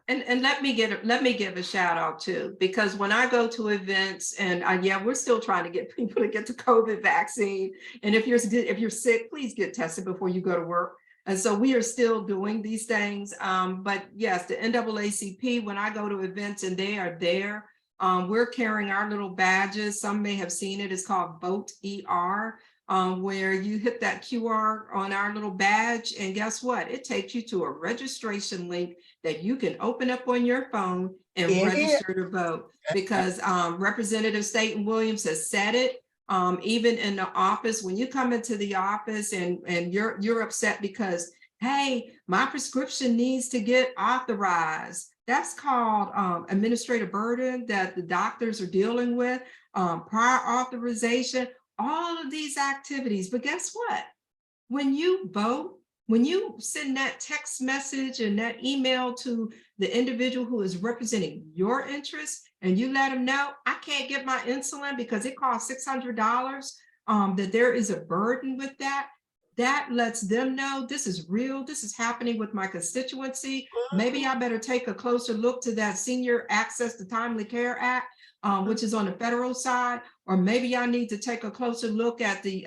And let me give a shout out too, because when I go to events and we're still trying to get people to get the COVID vaccine. And if you're sick, please get tested before you go to work. And so we are still doing these things. But yes, the NAACP, when I go to events and they are there, we're carrying our little badges. Some may have seen it. It's called Vote ER. Where you hit that QR on our little badge, and guess what? It takes you to a registration link that you can open up on your phone and register to vote. Because Representative Staton-Williams has said it. Even in the office, when you come into the office and you're upset because, hey, my prescription needs to get authorized. That's called administrative burden that the doctors are dealing with, prior authorization, all of these activities. But guess what? When you vote, when you send that text message and that email to the individual who is representing your interests, and you let them know, I can't get my insulin because it costs $600, that there is a burden with that, that lets them know this is real, this is happening with my constituency. Maybe I better take a closer look to that Senior Access to Timely Care Act, which is on the federal side, or maybe I need to take a closer look at the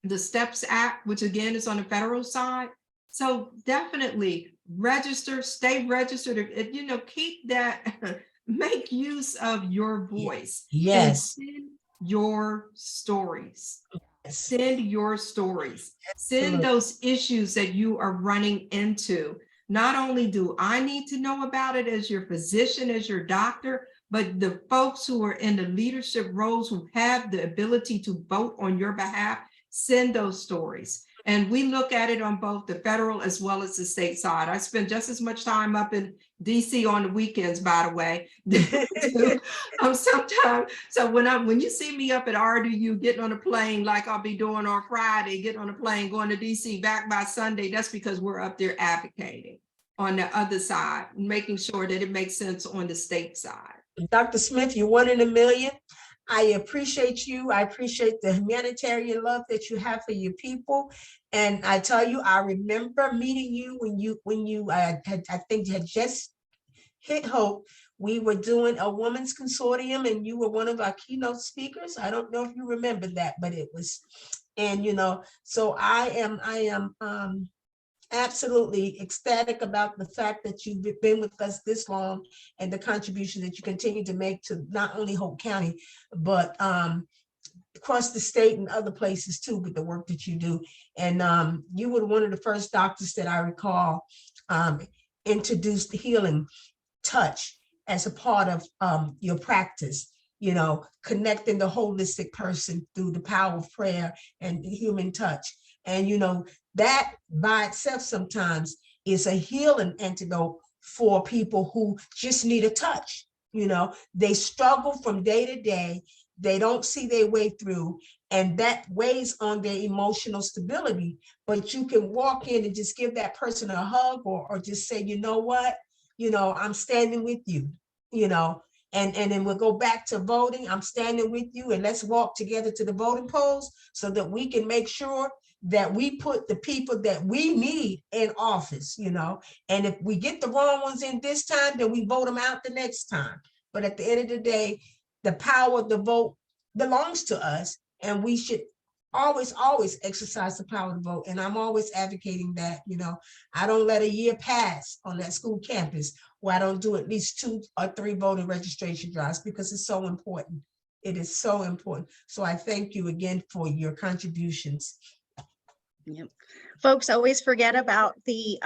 STEPS Act, which again is on the federal side. So definitely register, stay registered, keep that, make use of your voice. Yes. And send your stories. Yes. Send your stories. Send Absolutely. those issues that you are running into. Not only do I need to know about it as your physician, as your doctor, but the folks who are in the leadership roles who have the ability to vote on your behalf, send those stories. And we look at it on both the federal as well as the state side. I spend just as much time up in DC on the weekends, by the way, sometimes. So when you see me up at RDU getting on a plane, like I'll be doing on Friday, getting on a plane, going to DC, back by Sunday, that's because we're up there advocating on the other side, making sure that it makes sense on the state side. Dr. Smith, you're one in a million. I appreciate you. I appreciate the humanitarian love that you have for your people. And I tell you, I remember meeting you when you I think you had just hit Hope. We were doing a women's consortium and you were one of our keynote speakers. I don't know if you remember that, but it was, and so I am absolutely ecstatic about the fact that you've been with us this long and the contribution that you continue to make to not only Hope County, but across the state and other places too, with the work that you do. And you were one of the first doctors that I recall introduced the healing touch as a part of your practice, connecting the holistic person through the power of prayer and human touch. And that by itself sometimes is a healing antidote for people who just need a touch. They struggle from day to day. They don't see their way through, and that weighs on their emotional stability. But you can walk in and just give that person a hug or just say, you know what, I'm standing with you, and then we'll go back to voting. I'm standing with you, and let's walk together to the voting polls so that we can make sure that we put the people that we need in office, and if we get the wrong ones in this time, then we vote them out the next time. But at the end of the day, the power of the vote belongs to us, and we should always exercise the power to vote. And I'm always advocating that, I don't let a year pass on that school campus where I don't do at least 2 or 3 voter registration drives, because it's so important. It is so important. So I thank you again for your contributions. Yep. Folks always forget about the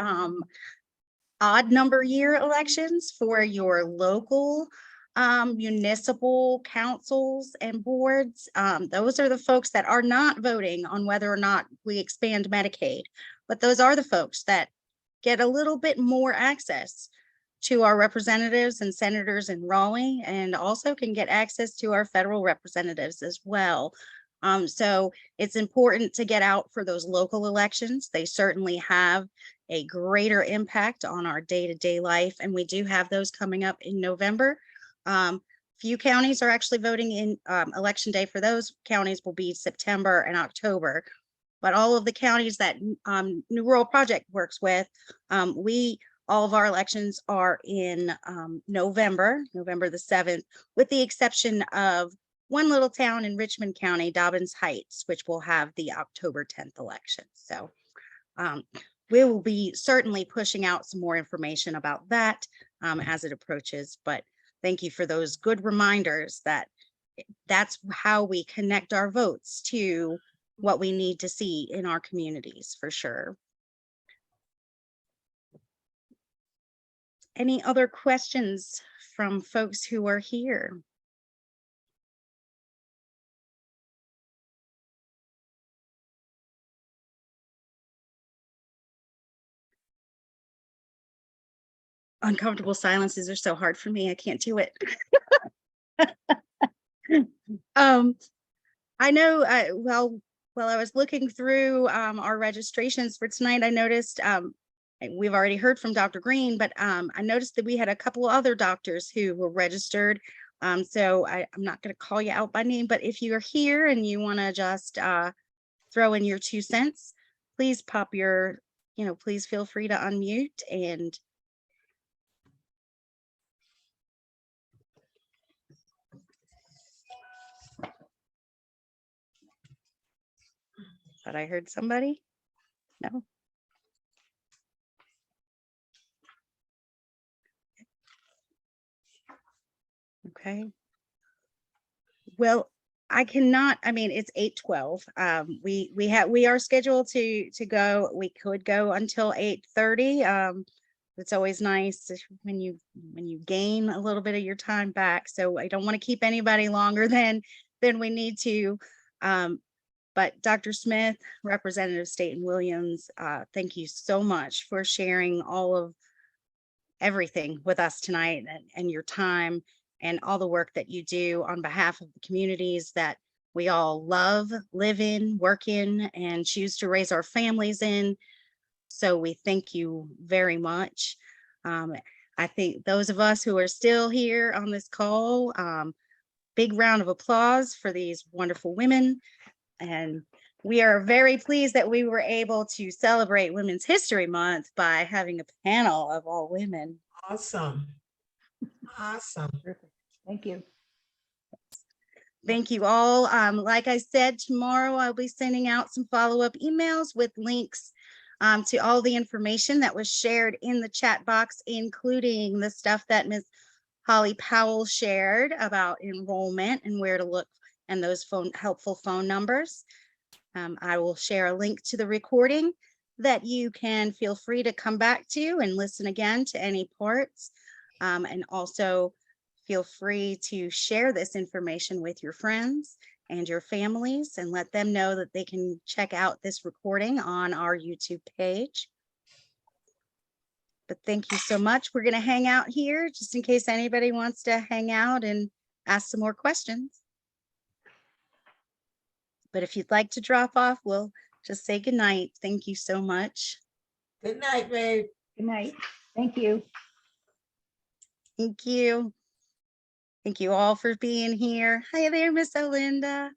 odd number year elections for your local municipal councils and boards. Those are the folks that are not voting on whether or not we expand Medicaid, but those are the folks that get a little bit more access to our representatives and senators in Raleigh, and also can get access to our federal representatives as well. So it's important to get out for those local elections. They certainly have a greater impact on our day-to-day life, and we do have those coming up in November. Few counties are actually voting in election day. For those counties will be September and October, but all of the counties that New Rural Project works with, all of our elections are in November the 7th, with the exception of one little town in Richmond County, Dobbins Heights, which will have the October 10th election. So we will be certainly pushing out some more information about that as it approaches. But thank you for those good reminders that that's how we connect our votes to what we need to see in our communities, for sure. Any other questions from folks who are here? Uncomfortable silences are so hard for me. I can't do it. I know, well, while I was looking through our registrations for tonight, I noticed we've already heard from Dr. Green, but I noticed that we had a couple other doctors who were registered. So I'm not going to call you out by name, but if you're here and you want to just throw in your 2 cents, please pop your, please feel free to unmute and thought I heard somebody. No. Okay. Well, I cannot, I mean, it's 8:12. We are scheduled to go. We could go until 8:30. It's always nice when you gain a little bit of your time back. So I don't want to keep anybody longer than we need to. But Dr. Smith, Representative Staton-Williams, thank you so much for sharing all of everything with us tonight and your time and all the work that you do on behalf of the communities that we all love, live in, work in, and choose to raise our families in. So we thank you very much. I think those of us who are still here on this call, big round of applause for these wonderful women. And we are very pleased that we were able to celebrate Women's History Month by having a panel of all women. Awesome. Awesome. Thank you. Thank you all. Like I said, tomorrow I'll be sending out some follow-up emails with links to all the information that was shared in the chat box, including the stuff that Ms. Holly Powell shared about enrollment and where to look and those helpful phone numbers. I will share a link to the recording that you can feel free to come back to and listen again to any parts. And also feel free to share this information with your friends and your families and let them know that they can check out this recording on our YouTube page. But thank you so much. We're going to hang out here just in case anybody wants to hang out and ask some more questions. But if you'd like to drop off, we'll just say good night. Thank you so much. Good night, babe. Good night. Thank you. Thank you. Thank you all for being here. Hi there, Miss Olinda.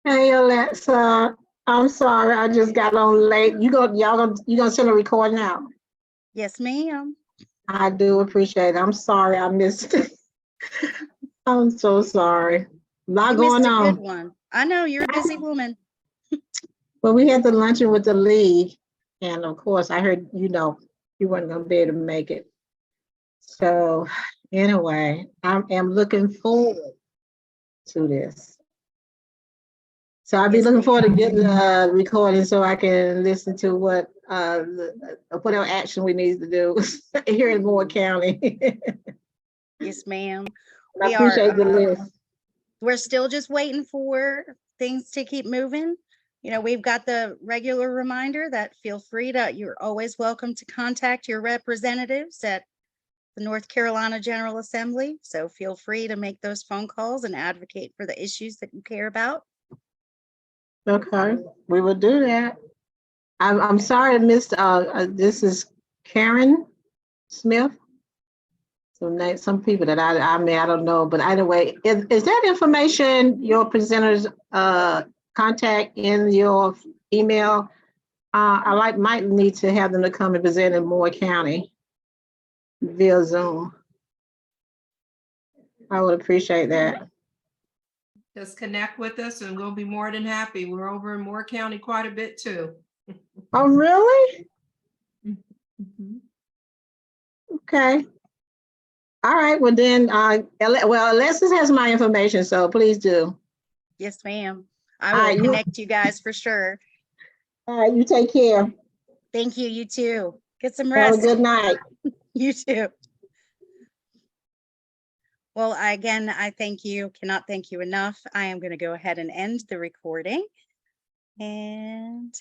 Hey Alexa, I'm sorry, I just got on late. You gonna send a recording out? Yes, ma'am. I do appreciate it. I'm sorry I missed it. I'm so sorry. A lot You going missed a good on. one. I know you're a busy woman. Well, we had the luncheon with the league, and of course, I heard you weren't gonna be able to make it. So anyway, I am looking forward to this. So I'll be Yes, looking ma'am. forward to getting the recording so I can listen to whatever action we need to do here in Moore County. Yes, ma'am. I appreciate the list. We're still just waiting for things to keep moving. We've got the regular reminder that you're always welcome to contact your representatives at the North Carolina General Assembly. So feel free to make those phone calls and advocate for the issues that you care about. Okay, we will do that. I'm sorry I missed, this is Karen Smith. So some people that I don't know, but anyway, is that information your presenters contact in your email? I might need to have them to come and present in Moore County via Zoom. I would appreciate that. Just connect with us and we'll be more than happy. We're over in Moore County quite a bit too. Oh, really? Mhm. Okay. All right, well then, Alexis has my information, so please do. Yes, ma'am. I All will right, connect you guys for sure. All right, you take care. Thank you. You too. Get some Have a rest. good night. You too. Well, I cannot thank you enough. I am going to go ahead and end the recording. And